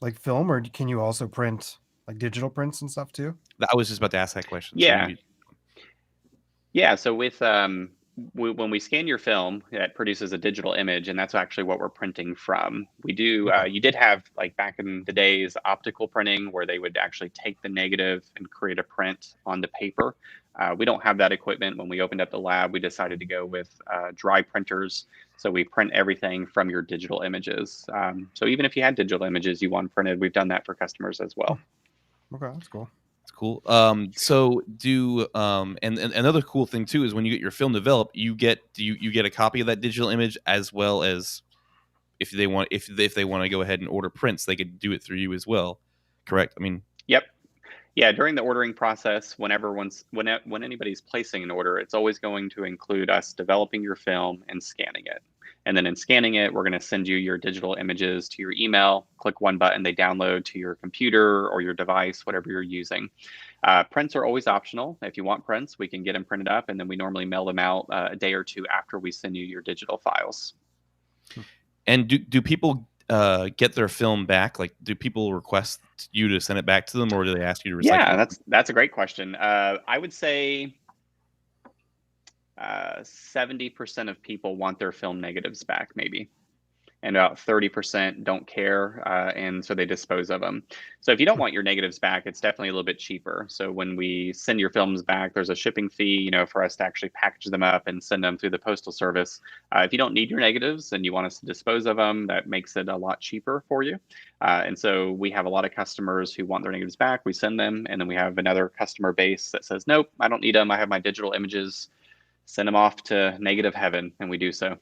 like film, or can you also print like digital prints and stuff too? I was just about to ask that question. Yeah. Yeah, so with when we scan your film, it produces a digital image, and that's actually what we're printing from. We do. You did have, like back in the days, optical printing, where they would actually take the negative and create a print onto paper. We don't have that equipment. When we opened up the lab, we decided to go with dry printers. So we print everything from your digital images. So even if you had digital images you want printed, we've done that for customers as well. Okay, that's cool. Cool. So and another cool thing too is when you get your film developed, you get a copy of that digital image, as well as if they want to go ahead and order prints, they could do it through you as well. Correct? I mean, yep. Yeah, during the ordering process, when anybody's placing an order, it's always going to include us developing your film and scanning it. And then in scanning it, we're going to send you your digital images to your email. Click one button, they download to your computer or your device, whatever you're using. Prints are always optional. If you want prints, we can get them printed up, and then we normally mail them out a day or two after we send you your digital files. And do people get their film back? Like, do people request you to send it back to them, or do they ask you to recycle? Yeah, that's a great question. I would say 70% of people want their film negatives back, maybe. And about 30% don't care, and so they dispose of them. So if you don't want your negatives back, it's definitely a little bit cheaper. So when we send your films back, there's a shipping fee, for us to actually package them up and send them through the postal service. If you don't need your negatives and you want us to dispose of them, that makes it a lot cheaper for you. And so we have a lot of customers who want their negatives back. We send them, and then we have another customer base that says, nope, I don't need them. I have my digital images. Send them off to negative heaven, and we do so.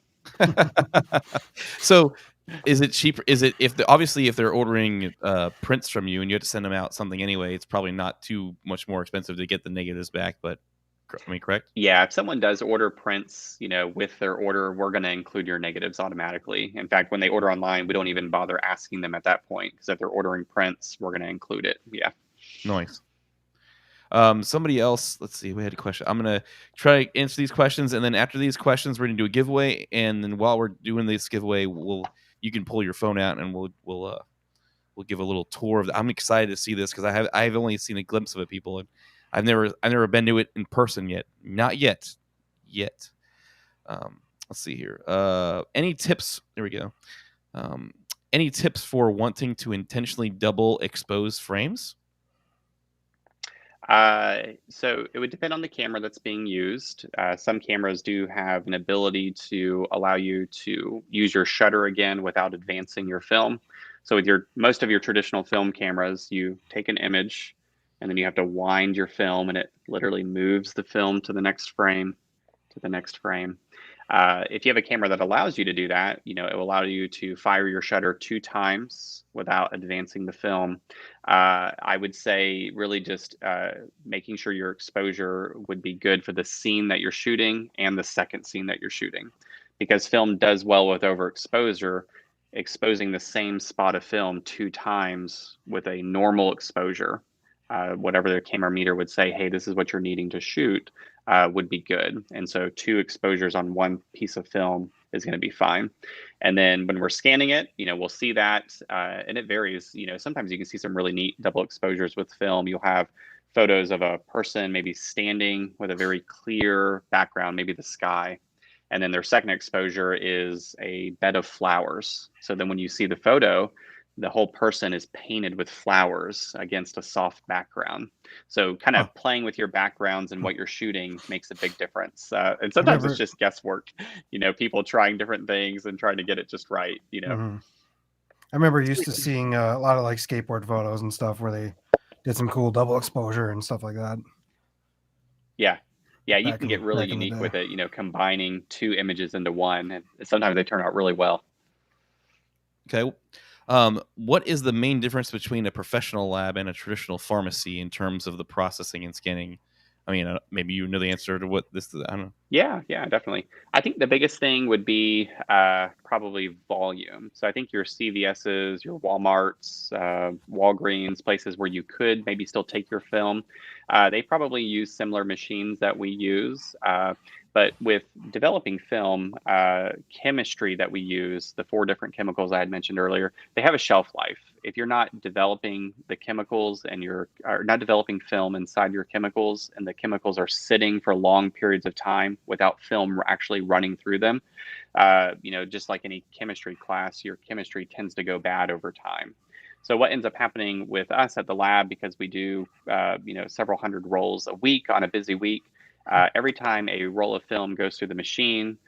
So is it cheaper? Is it obviously if they're ordering prints from you and you have to send them out something anyway, it's probably not too much more expensive to get the negatives back, but correct? Yeah, if someone does order prints, with their order, we're going to include your negatives automatically. In fact, when they order online, we don't even bother asking them at that point, because if they're ordering prints, we're going to include it. Yeah. Nice. Somebody else, let's see, we had a question. I'm going to try to answer these questions, and then after these questions, we're going to do a giveaway, and then while we're doing this giveaway, you can pull your phone out, and we'll give a little tour of I'm excited to see this, because I've only seen a glimpse of it, people, and I've never been to it in person yet. Not yet. Let's see here. Any tips? There we go. Any tips for wanting to intentionally double expose frames? So it would depend on the camera that's being used. Some cameras do have an ability to allow you to use your shutter again without advancing your film. So with most of your traditional film cameras, you take an image and then you have to wind your film, and it literally moves the film to the next frame, to the next frame. If you have a camera that allows you to do that, it will allow you to fire your shutter 2 times without advancing the film. I would say really just making sure your exposure would be good for the scene that you're shooting and the second scene that you're shooting, because film does well with overexposure. Exposing the same spot of film 2 times with a normal exposure, whatever the camera meter would say, hey, this is what you're needing to shoot, would be good. And so 2 exposures on 1 piece of film is going to be fine. And then when we're scanning it, we'll see that, and it varies. Sometimes you can see some really neat double exposures with film. You'll have photos of a person maybe standing with a very clear background, maybe the sky. And then their second exposure is a bed of flowers. So then when you see the photo, the whole person is painted with flowers against a soft background. So kind of playing with your backgrounds and what you're shooting makes a big difference. And sometimes it's just guesswork, people trying different things and trying to get it just right, Mm-hmm. I remember used to seeing a lot of like skateboard photos and stuff where they did some cool double exposure and stuff like that. Yeah. Yeah, you can get really unique with it, combining 2 images into one, and sometimes they turn out really well. Okay. What is the main difference between a professional lab and a traditional pharmacy in terms of the processing and scanning? I mean, maybe you know the answer to what this is. I don't know. Yeah, definitely. I think the biggest thing would be probably volume. So I think your CVS's, your Walmarts, Walgreens, places where you could maybe still take your film, they probably use similar machines that we use. But with developing film, chemistry that we use, the 4 different chemicals I had mentioned earlier, they have a shelf life. If you're not developing the chemicals and you're not developing film inside your chemicals, and the chemicals are sitting for long periods of time without film actually running through them, just like any chemistry class, your chemistry tends to go bad over time. So what ends up happening with us at the lab, because we do, several hundred rolls a week on a busy week, every time a roll of film goes through the machine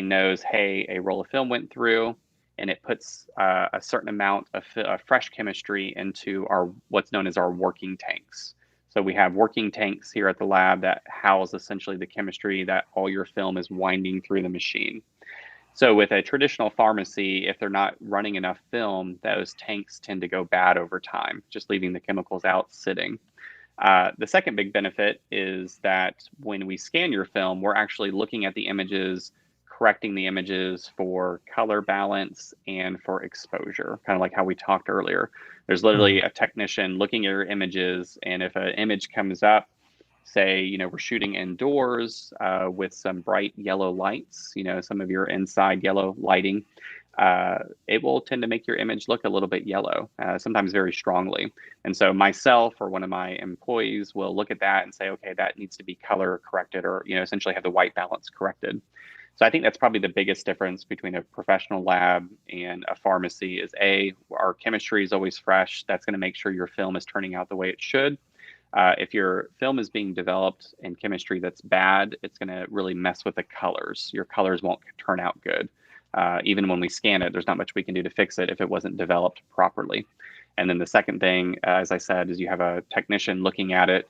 knows, hey, a roll of film went through, and it puts a certain amount of fresh chemistry into what's known as our working tanks. So we have working tanks here at the lab that house essentially the chemistry that all your film is winding through the machine. So with a traditional pharmacy, if they're not running enough film, those tanks tend to go bad over time, just leaving the chemicals out sitting. The second big benefit is that when we scan your film, we're actually looking at the images, correcting the images for color balance and for exposure, kind of like how we talked earlier. There's literally a technician looking at your images, and if an image comes up, say, we're shooting indoors with some bright yellow lights, some of your inside yellow lighting, it will tend to make your image look a little bit yellow, sometimes very strongly. And so myself or one of my employees will look at that and say, okay, that needs to be color corrected, or essentially have the white balance corrected. So I think that's probably the biggest difference between a professional lab and a pharmacy is our chemistry is always fresh. That's going to make sure your film is turning out the way it should. If your film is being developed in chemistry that's bad, it's going to really mess with the colors. Your colors won't turn out good. Even when we scan it, there's not much we can do to fix it if it wasn't developed properly. And then the second thing, as I said, is you have a technician looking at it.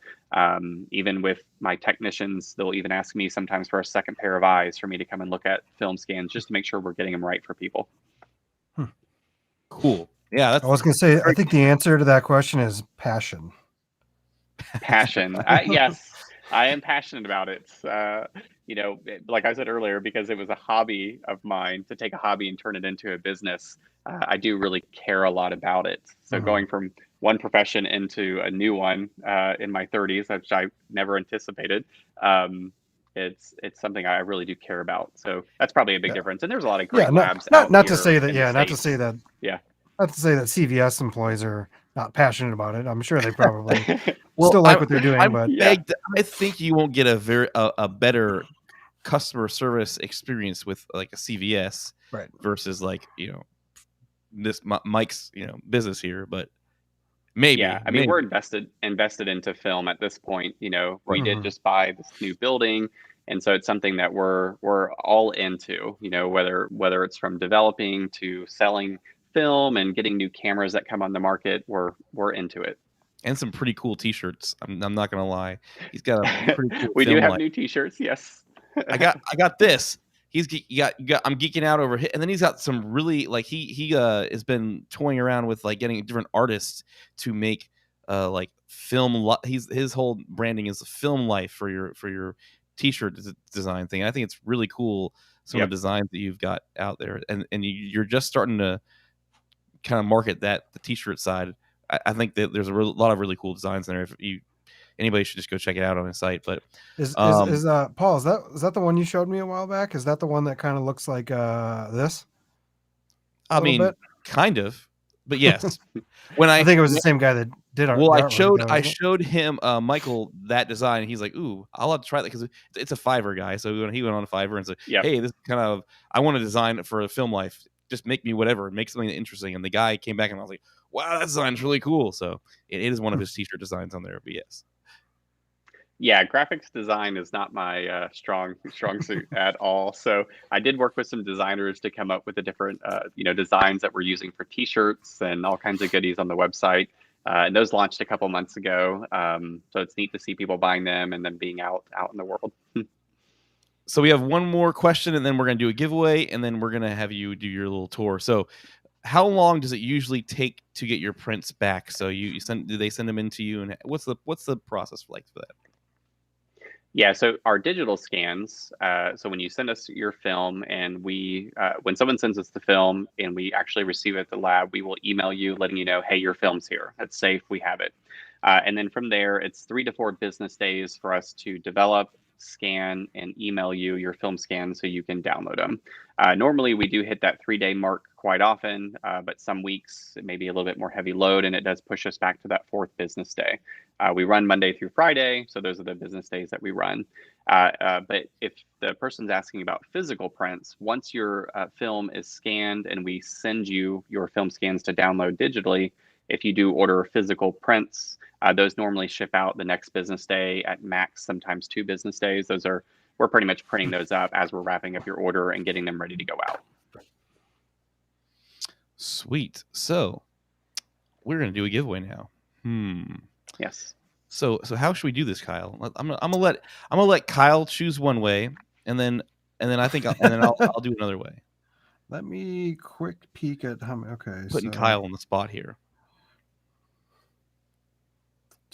Even with my technicians, they'll even ask me sometimes for a second pair of eyes for me to come and look at film scans just to make sure we're getting them right for people. Cool. Yeah, I was going to say, I think the answer to that question is passion. Passion. Yes, I am passionate about it. Like I said earlier, because it was a hobby of mine, to take a hobby and turn it into a business, I do really care a lot about it. So going from one profession into a new one in my 30s, which I never anticipated, it's something I really do care about. So that's probably a big difference. And there's a lot of great labs out not here to say that, in the not to States. say that, Yeah. not to say that CVS employees are not passionate about it. I'm sure they probably still like what they're doing, but I think you won't get a better customer service experience with like a CVS versus like this Mike's business here, but maybe. Yeah, I mean, we're invested into film at this point. We did just buy this new building, and so it's something that we're all into. Whether it's from developing to selling film and getting new cameras that come on the market, we're into it. And some pretty cool T-shirts. I'm not gonna lie, he's got a pretty cool. We do have new T-shirts. Yes, I got this. I'm geeking out over it, and then he's got some really like he has been toying around with like getting different artists to make like film. His whole branding is film life for your T-shirt design thing. I think it's really cool, some of the designs that you've got out there, and you're just starting to kind of market the T-shirt side. I think that there's a lot of really cool designs in there. If anybody should just go check it out on his site. But is Paul, is that the one you showed me a while back? Is that the one that kind of looks like this? I mean, kind of, but yes. When I think it was the same guy that did our. Well, I showed him Michael that design, and he's like, "Ooh, I'll have to try that," because it's a Fiverr guy. So he went on Fiverr and said, "Hey, this kind of I want to design for a film life. Just make me whatever, make something interesting." And the guy came back, and I was like, "Wow, that design's really cool." So it is one of his T-shirt designs on there. But yes. Yeah, graphics design is not my strong suit at all. So I did work with some designers to come up with the different designs that we're using for T-shirts and all kinds of goodies on the website. And those launched a couple months ago. So it's neat to see people buying them and then being out in the world. So we have one more question, and then we're going to do a giveaway, and then we're going to have you do your little tour. So how long does it usually take to get your prints back? So do they send them in to you, and what's the process like for that? Yeah, so our digital scans, so when you send us your film and when someone sends us the film and we actually receive it at the lab, we will email you letting you know, hey, your film's here. It's safe. We have it. And then from there, it's 3 to 4 business days for us to develop, scan, and email you your film scans so you can download them. Normally, we do hit that 3-day mark quite often, but some weeks it may be a little bit more heavy load, and it does push us back to that 4th business day. We run Monday through Friday, so those are the business days that we run. But if the person's asking about physical prints, once your film is scanned and we send you your film scans to download digitally, if you do order physical prints, those normally ship out the next business day, at max sometimes 2 business days. We're pretty much printing those up as we're wrapping up your order and getting them ready to go out. Sweet. So we're gonna do a giveaway now. Yes. So how should we do this, Kyle? I'm gonna let Kyle choose one way, and then I think I'll do another way. Let me quick peek at how many. Okay, putting Kyle on the spot here.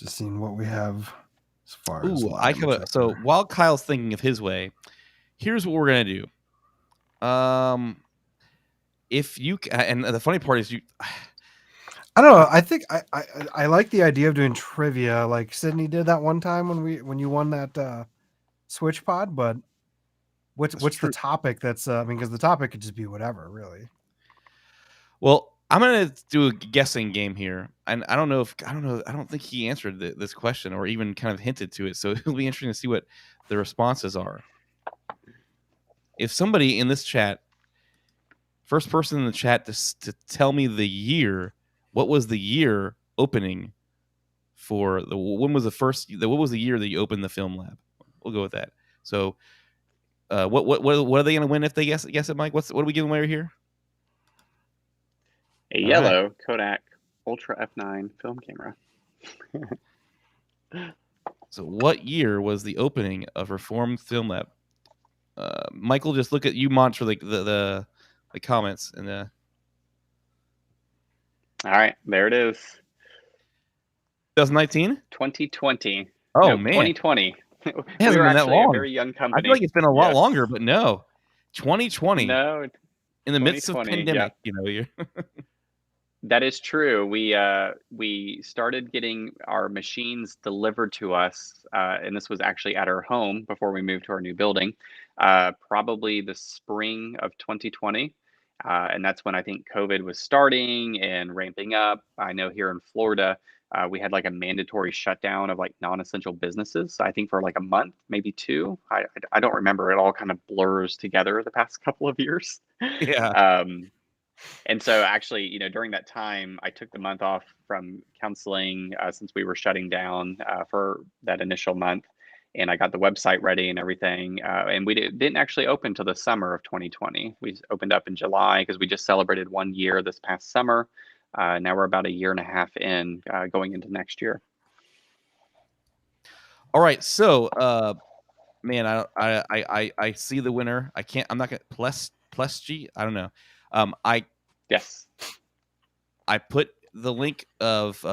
Just seeing what we have as far as Ooh, I have a, so while Kyle's thinking of his way, here's what we're gonna do. If you and the funny part is I don't know. I think I like the idea of doing trivia, like Sydney did that one time when you won that Switch Pod. But what's the topic? That's I mean, because the topic could just be whatever, really. Well, I'm gonna do a guessing game here, and I don't think he answered this question or even kind of hinted to it. So it'll be interesting to see what the responses are. If somebody in this chat, first person in the chat to tell me the year, what was the year opening for the, when was the first, what was the year that you opened the film lab? We'll go with that. So, what are they gonna win if they guess it, Mike? What are we giving away here? A yellow Kodak Ultra F9 film camera. So what year was the opening of Reformed Film Lab? Michael, just look at you monitor the comments and all right, there it is. 2019? 2020. Oh, no, man. 2020. It hasn't been that long. A very young company. I feel like it's been a lot longer, but no. 2020. No. In the midst of pandemic, you're That is true. We started getting our machines delivered to us, and this was actually at our home before we moved to our new building, probably the spring of 2020. And that's when I think COVID was starting and ramping up. I know here in Florida, we had like a mandatory shutdown of like non-essential businesses, I think for like a month, maybe two. I don't remember. It all kind of blurs together the past couple of years. Yeah. And so actually, during that time, I took the month off from counseling since we were shutting down for that initial month. And I got the website ready and everything. And we didn't actually open till the summer of 2020. We opened up in July because we just celebrated 1 year this past summer. Now we're about a year and a half in going into next year. All right. So, man, I see the winner. I'm not going to Plesgy. I don't know. Yes. I put the link of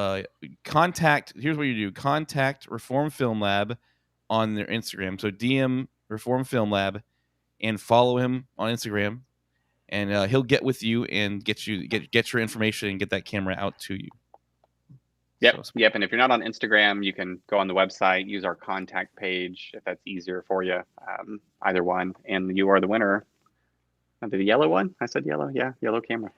contact. Here's what you do: contact Reform Film Lab on their Instagram. So DM Reform Film Lab and follow him on Instagram, and he'll get with you and get your information and get that camera out to you. Yep. Yep. And if you're not on Instagram, you can go on the website, use our contact page if that's easier for you. Either one, and you are the winner. The yellow one? I said yellow. Yeah, yellow camera.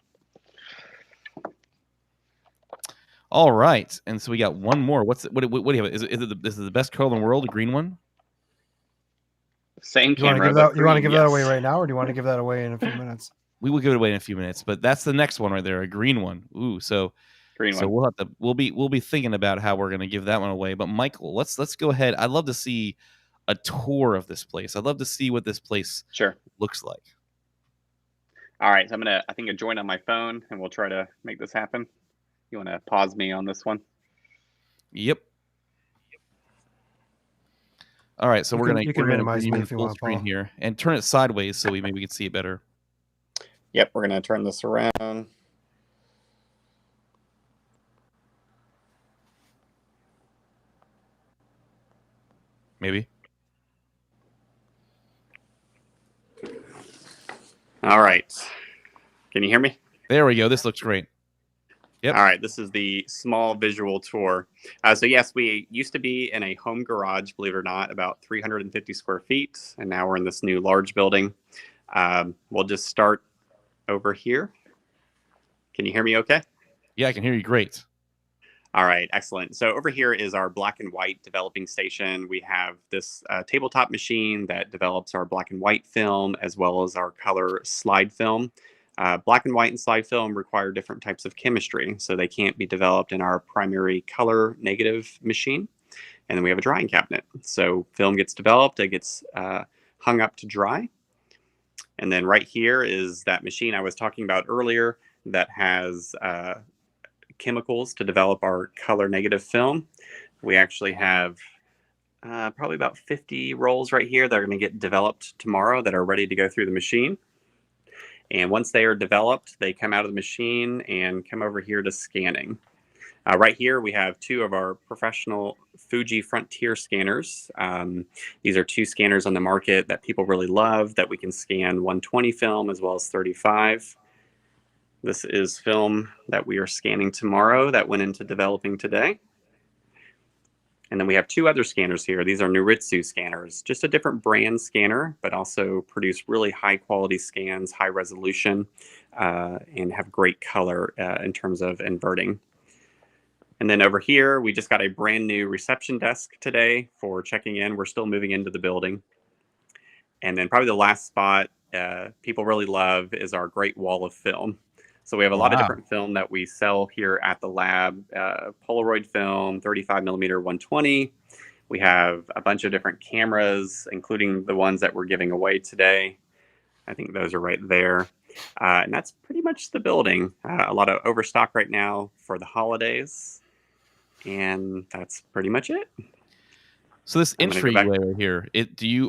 All right, and so we got one more. What do you have? Is it the best color in the world? The green one. Same camera. You want to give that away right now, or do you want to give that away in a few minutes? We will give it away in a few minutes, but that's the next one right there, a green one. Ooh, so green one. We'll be thinking about how we're going to give that one away. But Michael, let's go ahead. I'd love to see a tour of this place. I'd love to see what this place looks like. All right, so I think I join on my phone, and we'll try to make this happen. You want to pause me on this one? Yep. All right, so we're gonna minimize me if you full want, screen Paul. here and turn it sideways so we can see it better. Yep, we're gonna turn this around. Maybe. All right. Can you hear me? There we go. This looks great. Yep. All right. This is the small visual tour. So yes, we used to be in a home garage, believe it or not, about 350 square feet. And now we're in this new large building. We'll just start over here. Can you hear me okay? Yeah, I can hear you great. All right, excellent. So over here is our black and white developing station. We have this tabletop machine that develops our black and white film as well as our color slide film. Black and white and slide film require different types of chemistry, so they can't be developed in our primary color negative machine. And then we have a drying cabinet. So film gets developed, it gets hung up to dry. And then right here is that machine I was talking about earlier that has chemicals to develop our color negative film. We actually have probably about 50 rolls right here that are going to get developed tomorrow that are ready to go through the machine. And once they are developed, they come out of the machine and come over here to scanning. Right here, we have two of our professional Fuji Frontier scanners. These are two scanners on the market that people really love, that we can scan 120 film as well as 35. This is film that we are scanning tomorrow that went into developing today. And then we have two other scanners here. These are Noritsu scanners, just a different brand scanner, but also produce really high quality scans, high resolution, and have great color in terms of inverting. And then over here, we just got a brand new reception desk today for checking in. We're still moving into the building. And then probably the last spot people really love is our great wall of film. So we have a lot of different film that we sell here at the lab. Polaroid film, 35 millimeter 120. We have a bunch of different cameras, including the ones that we're giving away today. I think those are right there. And that's pretty much the building. A lot of overstock right now for the holidays. And that's pretty much it. So this entry layer here,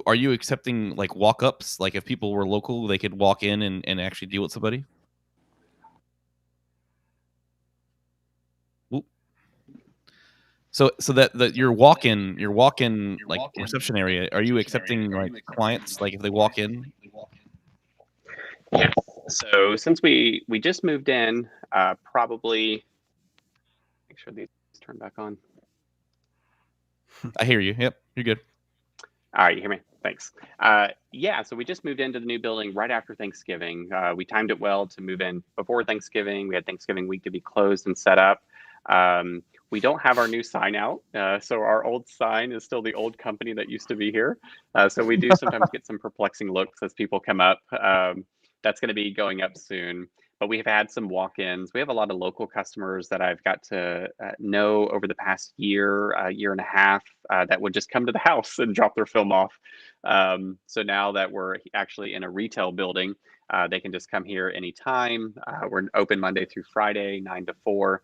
are you accepting like walk-ups? Like if people were local, they could walk in and actually deal with somebody? Oop. So that your walk-in like reception area, are you accepting like clients like if they walk in? Yeah. So since we just moved in, probably make sure these turn back on. I hear you. Yep, you're good. All right, you hear me? Thanks. Yeah, so we just moved into the new building right after Thanksgiving. We timed it well to move in before Thanksgiving. We had Thanksgiving week to be closed and set up. We don't have our new sign out, so our old sign is still the old company that used to be here. So we do sometimes get some perplexing looks as people come up. That's going to be going up soon. But we've had some walk-ins. We have a lot of local customers that I've got to know over the past year and a half that would just come to the house and drop their film off. So now that we're actually in a retail building, they can just come here anytime. We're open Monday through Friday, 9 to 4.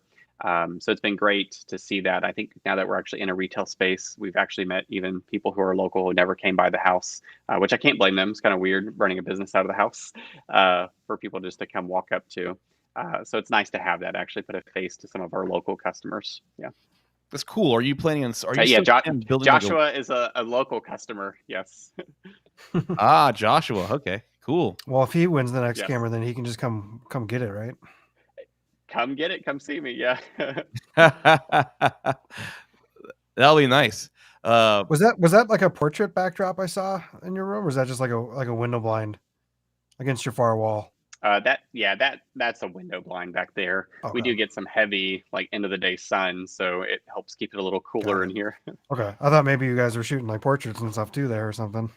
So it's been great to see that. I think now that we're actually in a retail space, we've actually met even people who are local who never came by the house, which I can't blame them. It's kind of weird running a business out of the house for people just to come walk up to. So it's nice to have that, actually put a face to some of our local customers. Yeah. That's cool. Are you planning on? Building Joshua is a local customer. Yes. Joshua. Okay, cool. Well, if he wins the next camera, then he can just come get it, right? Come get it. Come see me. Yeah. That'll be nice. Was that like a portrait backdrop I saw in your room, or was that just like a window blind against your far wall? That's a window blind back there. Okay. We do get some heavy, like end of the day sun, so it helps keep it a little cooler in here. Okay, I thought maybe you guys were shooting like portraits and stuff too there or something.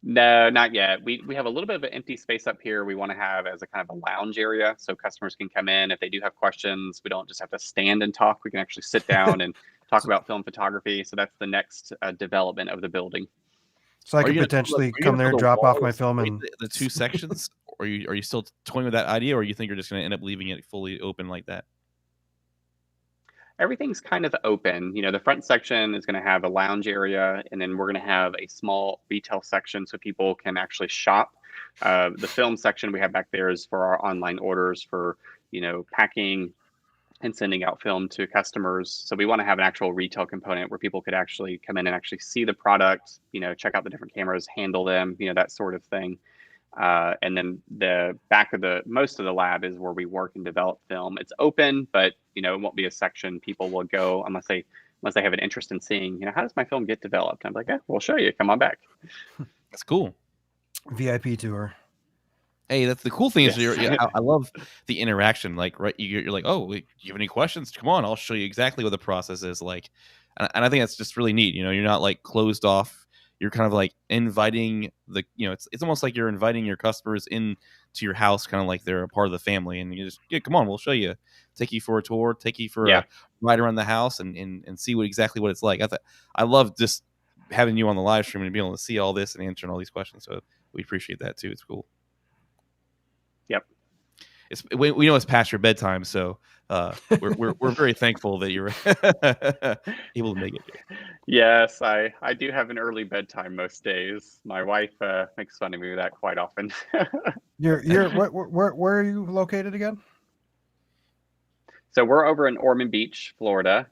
No, not yet. We have a little bit of an empty space up here we want to have as a kind of a lounge area, so customers can come in if they do have questions. We don't just have to stand and talk. We can actually sit down and talk about film photography. So that's the next development of the building. So I could potentially come there and drop off my film in the two sections. Are you still toying with that idea, or you think you're just going to end up leaving it fully open like that? Everything's kind of open. You know, the front section is going to have a lounge area, and then we're going to have a small retail section so people can actually shop. The film section we have back there is for our online orders for, packing and sending out film to customers. So we want to have an actual retail component where people could actually come in and actually see the product, check out the different cameras, handle them, that sort of thing. And then the back of most of the lab is where we work and develop film. It's open, but it won't be a section people will go unless they have an interest in seeing, how does my film get developed? I'm like, yeah, we'll show you. Come on back. That's cool. VIP tour. Hey, that's the cool thing is I love the interaction. Like, right, you're like, oh, do you have any questions? Come on, I'll show you exactly what the process is like. And I think that's just really neat. You're not like closed off. You're kind of like inviting it's almost like you're inviting your customers in to your house, kind of like they're a part of the family. And you just, come on, we'll show you, take you for a tour, take you for a ride around the house and see exactly what it's like. I love just having you on the live stream and being able to see all this and answering all these questions. So we appreciate that too. It's cool. Yep. We know it's past your bedtime, so we're very thankful that you're able to make it. Yes, I do have an early bedtime most days. My wife makes fun of me with that quite often. Where are you located again? So we're over in Ormond Beach, Florida.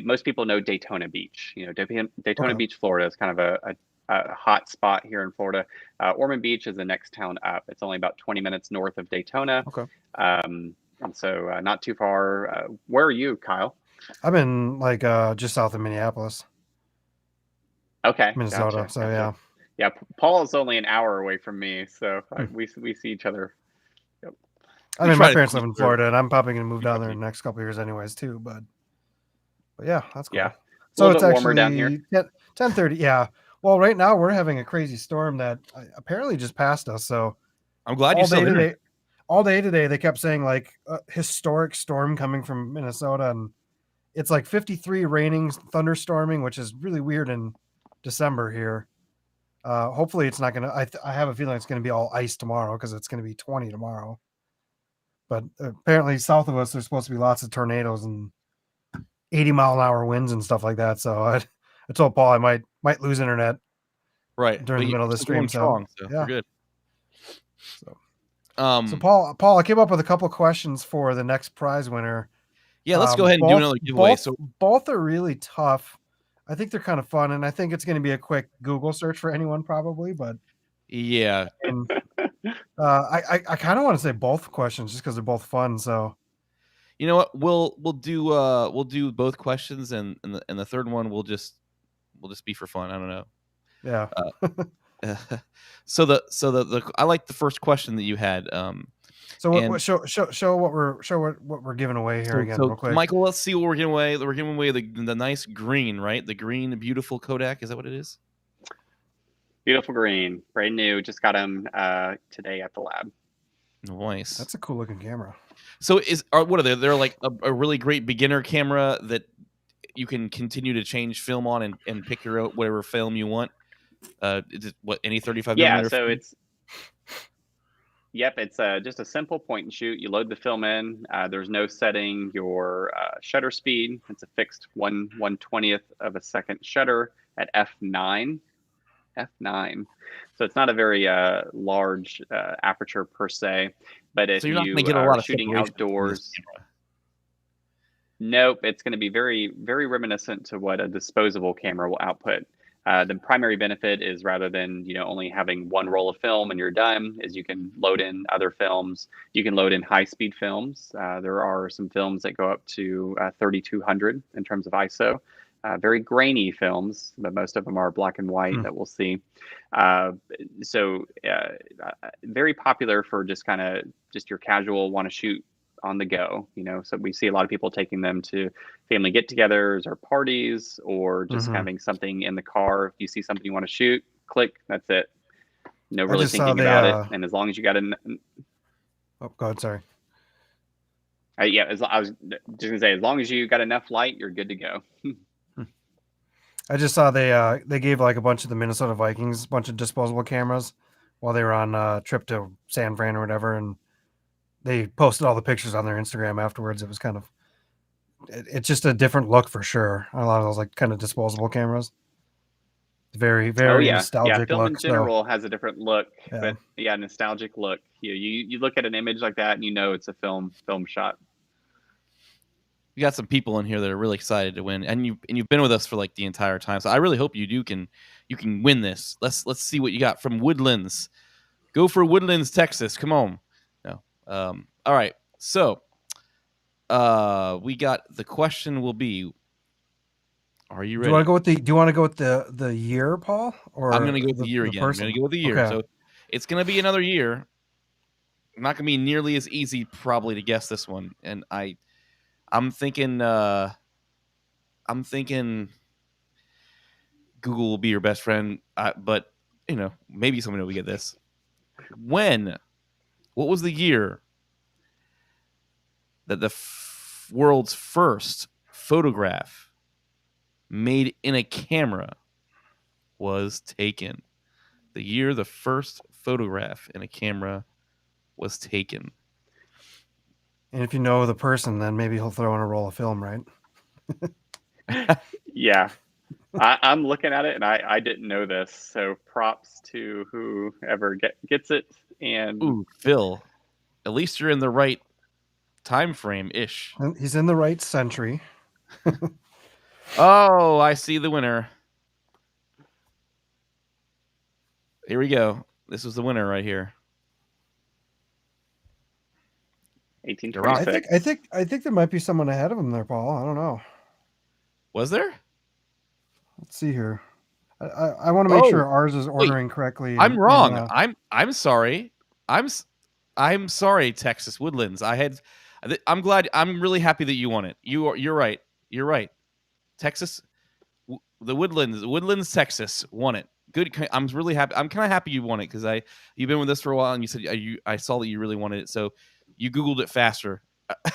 Most people know Daytona Beach. You know, Daytona Beach, Florida is kind of a hot spot here in Florida. Ormond Beach is the next town up. It's only about 20 minutes north of Daytona. Okay. And so not too far. Where are you, Kyle? I'm in like just south of Minneapolis. Okay. Minnesota. Gotcha, so gotcha. yeah. Yeah, Paul is only an hour away from me, so we see each other. Yep. I mean, my parents live in Florida, and I'm probably going to move down there in the next couple of years, anyways, too. But yeah, that's cool. Yeah, so it's actually warmer down here. 10:30. Yeah. Well, right now we're having a crazy storm that apparently just passed us. So I'm glad you still there. All day today, they kept saying like a historic storm coming from Minnesota, and it's like 53 raining, thunderstorming, which is really weird in December here. Hopefully it's not going to, I have a feeling it's going to be all ice tomorrow because it's going to be 20 tomorrow. But apparently south of us, there's supposed to be lots of tornadoes and 80-mile-an-hour winds and stuff like that. So I told Paul I might lose internet during the middle of the stream. So yeah, we're good. So Paul, I came up with a couple of questions for the next prize winner. Yeah, let's go ahead and do another giveaway. So both are really tough. I think they're kind of fun, and I think it's going to be a quick Google search for anyone probably, but yeah. And, I kind of want to say both questions just because they're both fun. So, you know what, we'll do both questions, and the third one will just be for fun. I don't know. Yeah. So I like the first question that you had. So show what we're giving away here again, real quick. Michael, let's see what we're giving away. We're giving away the nice green, right? The green, beautiful Kodak. Is that what it is? Beautiful green, brand new. Just got them today at the lab. Nice. That's a cool looking camera. So what are they? They're like a really great beginner camera that you can continue to change film on and pick your whatever film you want. Is it any 35 millimeter? Yeah, so film? It's just a simple point and shoot. You load the film in. There's no setting your shutter speed. It's a fixed 1/20th of a second shutter at f9. F9. So it's not a very large aperture per se. But if you are shooting outdoors, nope, it's going to be very, very reminiscent to what a disposable camera will output. The primary benefit is rather than only having one roll of film and you're done, is you can load in other films. You can load in high-speed films. There are some films that go up to 3200 in terms of ISO. Very grainy films, but most of them are black and white that we'll see. So very popular for just your casual want to shoot on the go, so we see a lot of people taking them to family get-togethers or parties, or just having something in the car. If you see something you want to shoot, click, that's it. No really thinking about it. And as long as you got oh, go ahead, sorry. I was just gonna say, as long as you got enough light, you're good to go. I just saw they gave like a bunch of the Minnesota Vikings a bunch of disposable cameras while they were on a trip to San Fran or whatever, and they posted all the pictures on their Instagram afterwards. It was it's just a different look for sure. A lot of those like kind of disposable cameras. Very, very nostalgic look. Film in general has a different look, but nostalgic look. You look at an image like that and it's a film shot. We got some people in here that are really excited to win, and you've been with us for like the entire time. So I really hope you can win this. Let's see what you got from Woodlands. Go for Woodlands, Texas. Come on. No. All right. So we got the question will be, are you ready? Do you want to go with the year, Paul? Or I'm going to go with the year again. I'm going to go with the year. Okay. So it's going to be another year. Not going to be nearly as easy probably to guess this one, and I'm thinking Google will be your best friend, but maybe someone will get this. What was the year that the world's first photograph made in a camera was taken? The year the first photograph in a camera was taken. And if you know the person, then maybe he'll throw in a roll of film, right? Yeah. I'm looking at it, and I didn't know this. So props to whoever gets it. And Phil, at least you're in the right time frame ish. He's in the right century. Oh, I see the winner. Here we go. This was the winner right here. 1826. I think there might be someone ahead of him there, Paul. I don't know. Was there? Let's see here. I want to make sure ours is ordering correctly. I'm wrong. I'm sorry. I'm sorry, Texas Woodlands. I'm glad. I'm really happy that you won it. You're right. You're right. Texas, the Woodlands, Texas won it. Good. I'm really happy. I'm kind of happy you won it because you've been with us for a while and you said I saw that you really wanted it, so you Googled it faster.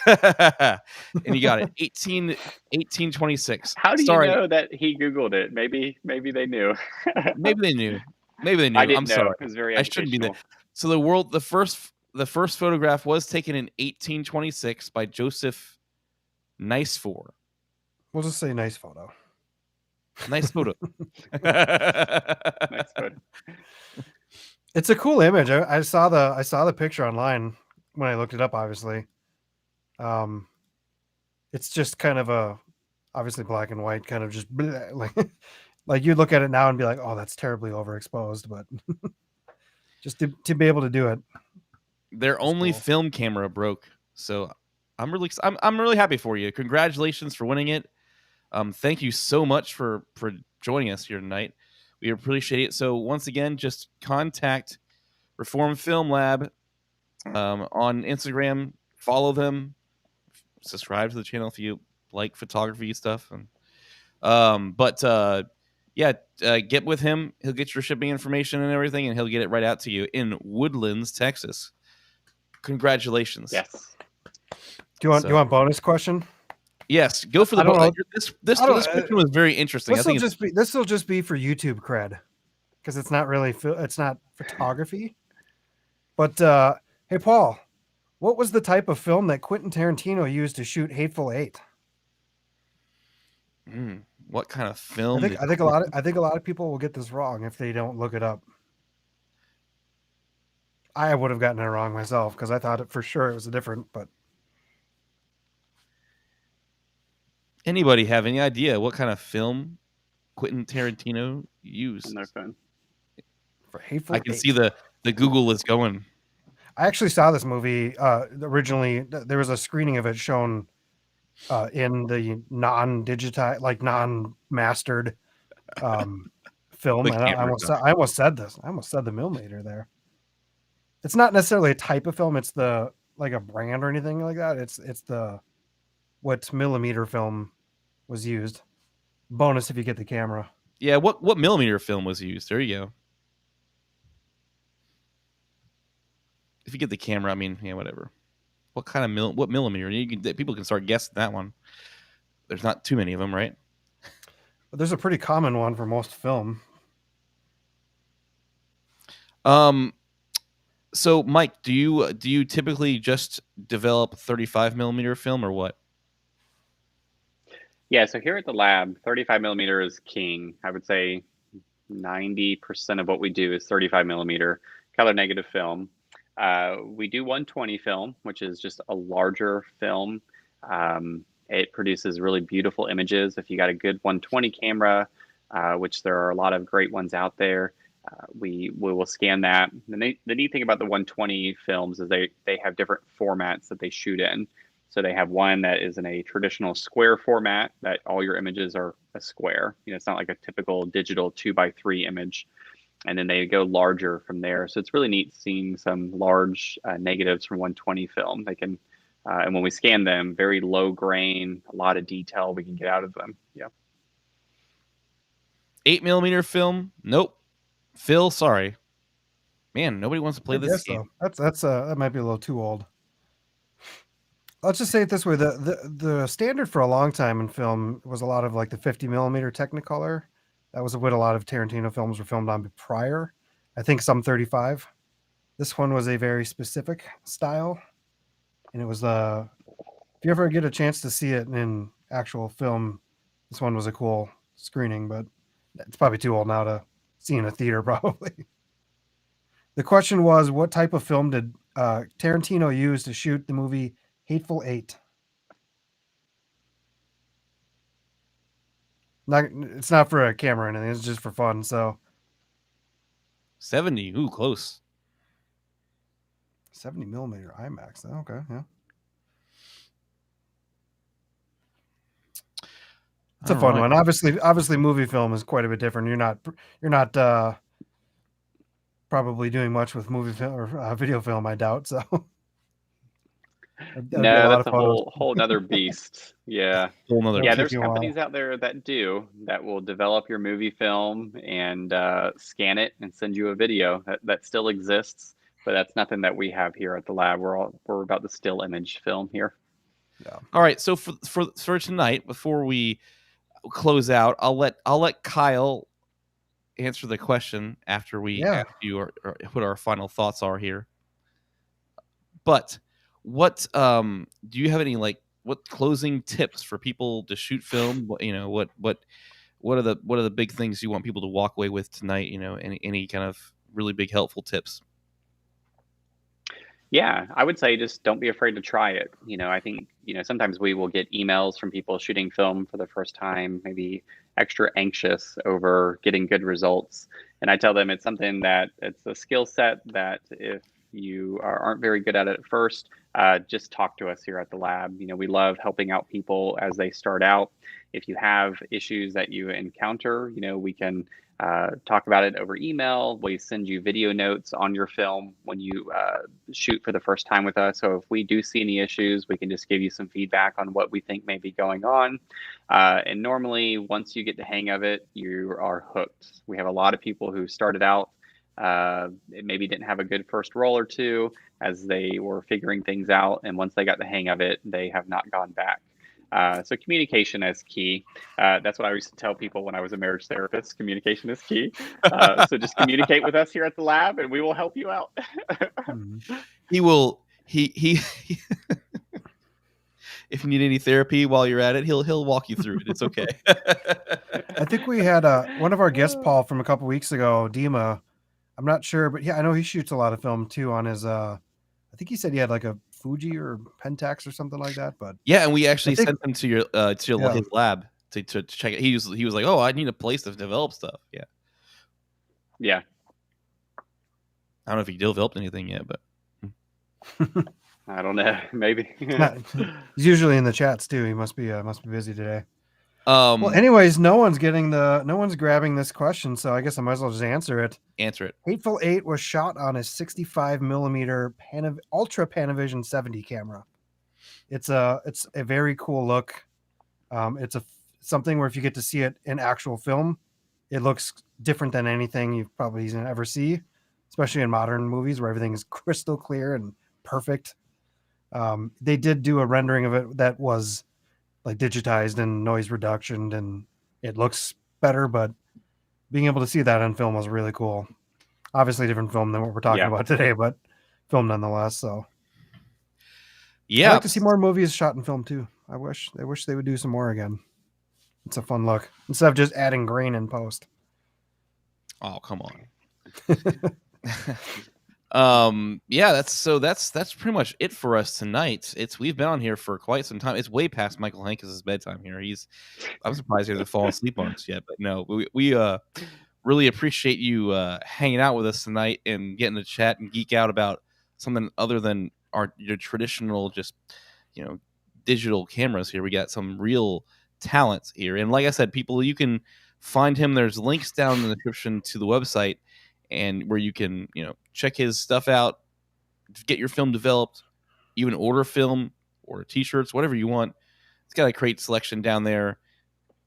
And you got it. 1826. How do you know that he Googled it? Maybe they knew. Maybe they knew. I didn't I'm know. sorry. It was very I shouldn't be there. So the first photograph was taken in 1826 by Joseph Nicefor. We'll just say nice photo. Nice photo. Nice photo. It's a cool image. I saw the picture online when I looked it up. Obviously, it's just kind of obviously black and white, kind of just like you look at it now and be like, oh, that's terribly overexposed, but just to be able to do it. Their only film camera broke, so I'm really happy for you. Congratulations for winning it. Thank you so much for joining us here tonight. We appreciate it. So once again, just contact Reform Film Lab on Instagram. Follow them. Subscribe to the channel if you like photography stuff. And get with him. He'll get your shipping information and everything, and he'll get it right out to you in Woodlands, Texas. Congratulations. Yes. Do you want bonus question? Yes, go for the bonus. This question was very interesting. This will just be for YouTube cred because it's not photography. But hey, Paul, what was the type of film that Quentin Tarantino used to shoot Hateful Eight? What kind of film? I think a lot of people will get this wrong if they don't look it up. I would have gotten it wrong myself because I thought it for sure it was different, but. Anybody have any idea what kind of film Quentin Tarantino used? No fun. For Hateful I can Eight. see the Google is going. I actually saw this movie originally. There was a screening of it shown in the non-digitized, like non-mastered film. And I almost said this. I almost said the millimeter there. It's not necessarily a type of film. It's like a brand or anything like that. It's what millimeter film was used. Bonus if you get the camera. Yeah, what millimeter film was used? There you go. If you get the camera, I mean, yeah, whatever. What kind of what millimeter? People can start guessing that one. There's not too many of them, right? But there's a pretty common one for most film. So Mike, do you typically just develop 35 millimeter film or what? Yeah, so here at the lab, 35 millimeter is king. I would say 90% of what we do is 35 millimeter color negative film. We do 120 film, which is just a larger film. It produces really beautiful images. If you got a good 120 camera, which there are a lot of great ones out there, we will scan that. And the neat thing about the 120 films is they have different formats that they shoot in. So they have one that is in a traditional square format that all your images are a square. It's not like a typical digital 2x3 image. And then they go larger from there. So it's really neat seeing some large negatives from 120 film. They can, and when we scan them, very low grain, a lot of detail we can get out of them. Yeah. 8 millimeter film? Nope. Phil, sorry. Man, nobody wants to play this game. That might be a little too old. Let's just say it this way: the standard for a long time in film was a lot of like the 50 millimeter Technicolor. That was what a lot of Tarantino films were filmed on prior. I think some 35. This one was a very specific style, and it was if you ever get a chance to see it in actual film, this one was a cool screening. But it's probably too old now to see in a theater, probably. The question was, what type of film did Tarantino use to shoot the movie Hateful Eight. It's not for a camera or anything. It's just for fun. So 70. Ooh, close. 70 millimeter IMAX. Okay, yeah. It's a fun one. Obviously, movie film is quite a bit different. You're not probably doing much with movie film or video film, I doubt. So no, that's a whole another beast. Yeah, yeah. There's companies out there that will develop your movie film and scan it and send you a video. That still exists, but that's nothing that we have here at the lab. We're about the still image film here. Yeah. All right. So for tonight, before we close out, I'll let Kyle answer the question after we ask you or what our final thoughts are here. But what do you have any what closing tips for people to shoot film? What are the big things you want people to walk away with tonight? Any kind of really big helpful tips? Yeah, I would say just don't be afraid to try it. I think, sometimes we will get emails from people shooting film for the first time, maybe extra anxious over getting good results. And I tell them it's something that it's a skill set that if you aren't very good at it at first, just talk to us here at the lab. We love helping out people as they start out. If you have issues that you encounter, we can talk about it over email. We send you video notes on your film when you shoot for the first time with us. So if we do see any issues, we can just give you some feedback on what we think may be going on. And normally, once you get the hang of it, you are hooked. We have a lot of people who started out, maybe didn't have a good first roll or two as they were figuring things out. And once they got the hang of it, they have not gone back. So communication is key. That's what I used to tell people when I was a marriage therapist. Communication is key. So just communicate with us here at the lab, and we will help you out. He will. He. If you need any therapy while you're at it, he'll walk you through it. It's okay. I think we had one of our guests, Paul, from a couple weeks ago, Dima. I'm not sure, but yeah, I know he shoots a lot of film too on his. I think he said he had like a Fuji or Pentax or something like that. But yeah, and we actually sent him to your his lab to check it. He was like, "Oh, I need a place to develop stuff." Yeah. I don't know if he developed anything yet, but I don't know. Maybe he's usually in the chats too. He must be busy today. Well, anyways, no one's grabbing this question, so I guess I might as well just answer it. Hateful Eight was shot on a 65 millimeter Ultra Panavision 70 camera. It's a very cool look. It's something where if you get to see it in actual film, it looks different than anything you've probably ever see, especially in modern movies where everything is crystal clear and perfect. They did do a rendering of it that was like digitized and noise reduction, and it looks better, but being able to see that on film was really cool. Obviously different film than what we're talking about today, but film nonetheless. So yeah, I'd like to see more movies shot in film too. I wish they would do some more again. It's a fun look instead of just adding grain in post. Oh, come on. Yeah, that's pretty much it for us tonight. We've been on here for quite some time. It's way past Michael Hankes' bedtime here. I'm surprised he hasn't fallen asleep on us yet. But no, we really appreciate you hanging out with us tonight and getting to chat and geek out about something other than your traditional just digital cameras here. We got some real talents here, and like I said, people, you can find him. There's links down in the description to the website, and where you can check his stuff out, get your film developed, even order film or t-shirts, whatever you want. It's got a great selection down there.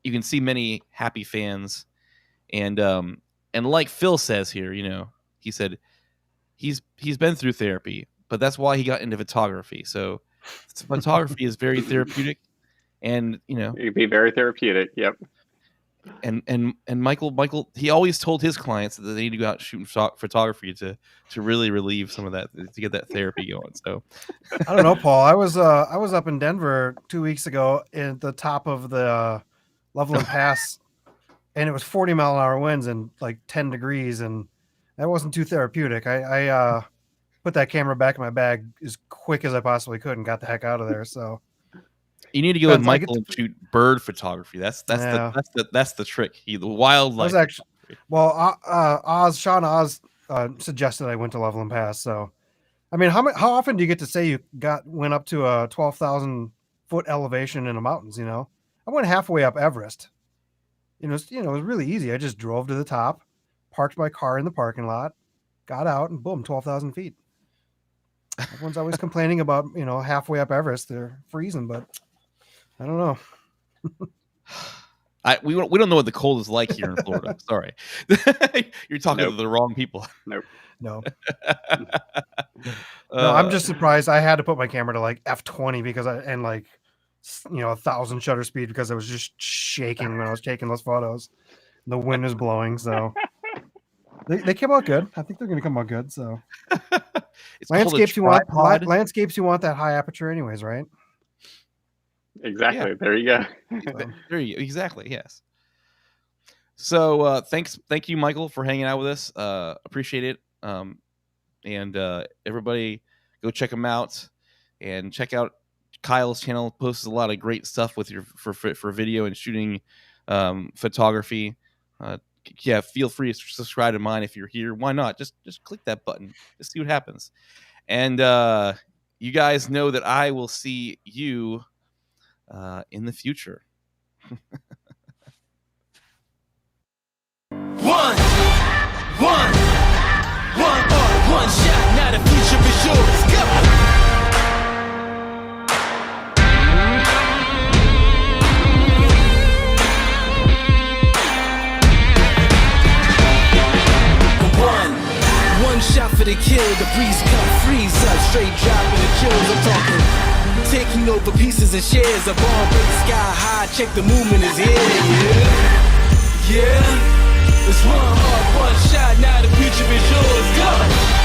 You can see many happy fans, and like Phil says here, he said he's been through therapy, but that's why he got into photography. So photography is very therapeutic, and it can be very therapeutic. Yep. And Michael, he always told his clients that they need to go out shooting photography to really relieve some of that, to get that therapy going. So I don't know, Paul. I was up in Denver 2 weeks ago at the top of the Loveland Pass, and it was 40-mile-an-hour winds and like 10 degrees, and that wasn't too therapeutic. I put that camera back in my bag as quick as I possibly could and got the heck out of there. So you need to go with Michael and shoot bird photography. That's the trick. The wildlife. Actually, well, Sean Oz suggested I went to Level and Pass. So, I mean, how often do you get to say you went up to a 12,000 foot elevation in the mountains? You know, I went halfway up Everest. It was really easy. I just drove to the top, parked my car in the parking lot, got out, and boom, 12,000 feet. Everyone's always complaining about, halfway up Everest, they're freezing, but I don't know. We don't know what the cold is like here in Florida. Sorry. You're talking to the wrong people. Nope. No. No, I'm just surprised. I had to put my camera to like f20 because 1,000 shutter speed because I was just shaking when I was taking those photos. The wind is blowing, so they came out good. I think they're going to come out good. So landscapes you want that high aperture, anyways, right? Exactly. Yeah. There you go. There you go. Exactly. Yes. So thank you, Michael, for hanging out with us. Appreciate it. And everybody go check him out and check out Kyle's channel. Posts a lot of great stuff with for video and shooting photography. Feel free to subscribe to mine if you're here. Why not? Just click that button. Just see what happens. And you guys know that I will see you in the future. One shot, now the future is yours. Go! One shot for the kill, the breeze cut, freeze up, straight dropping the chills. I'm talking taking over pieces and shares. A bomb break sky high, check the movement is here. Yeah. It's one heart, one shot, now the future is yours. Go!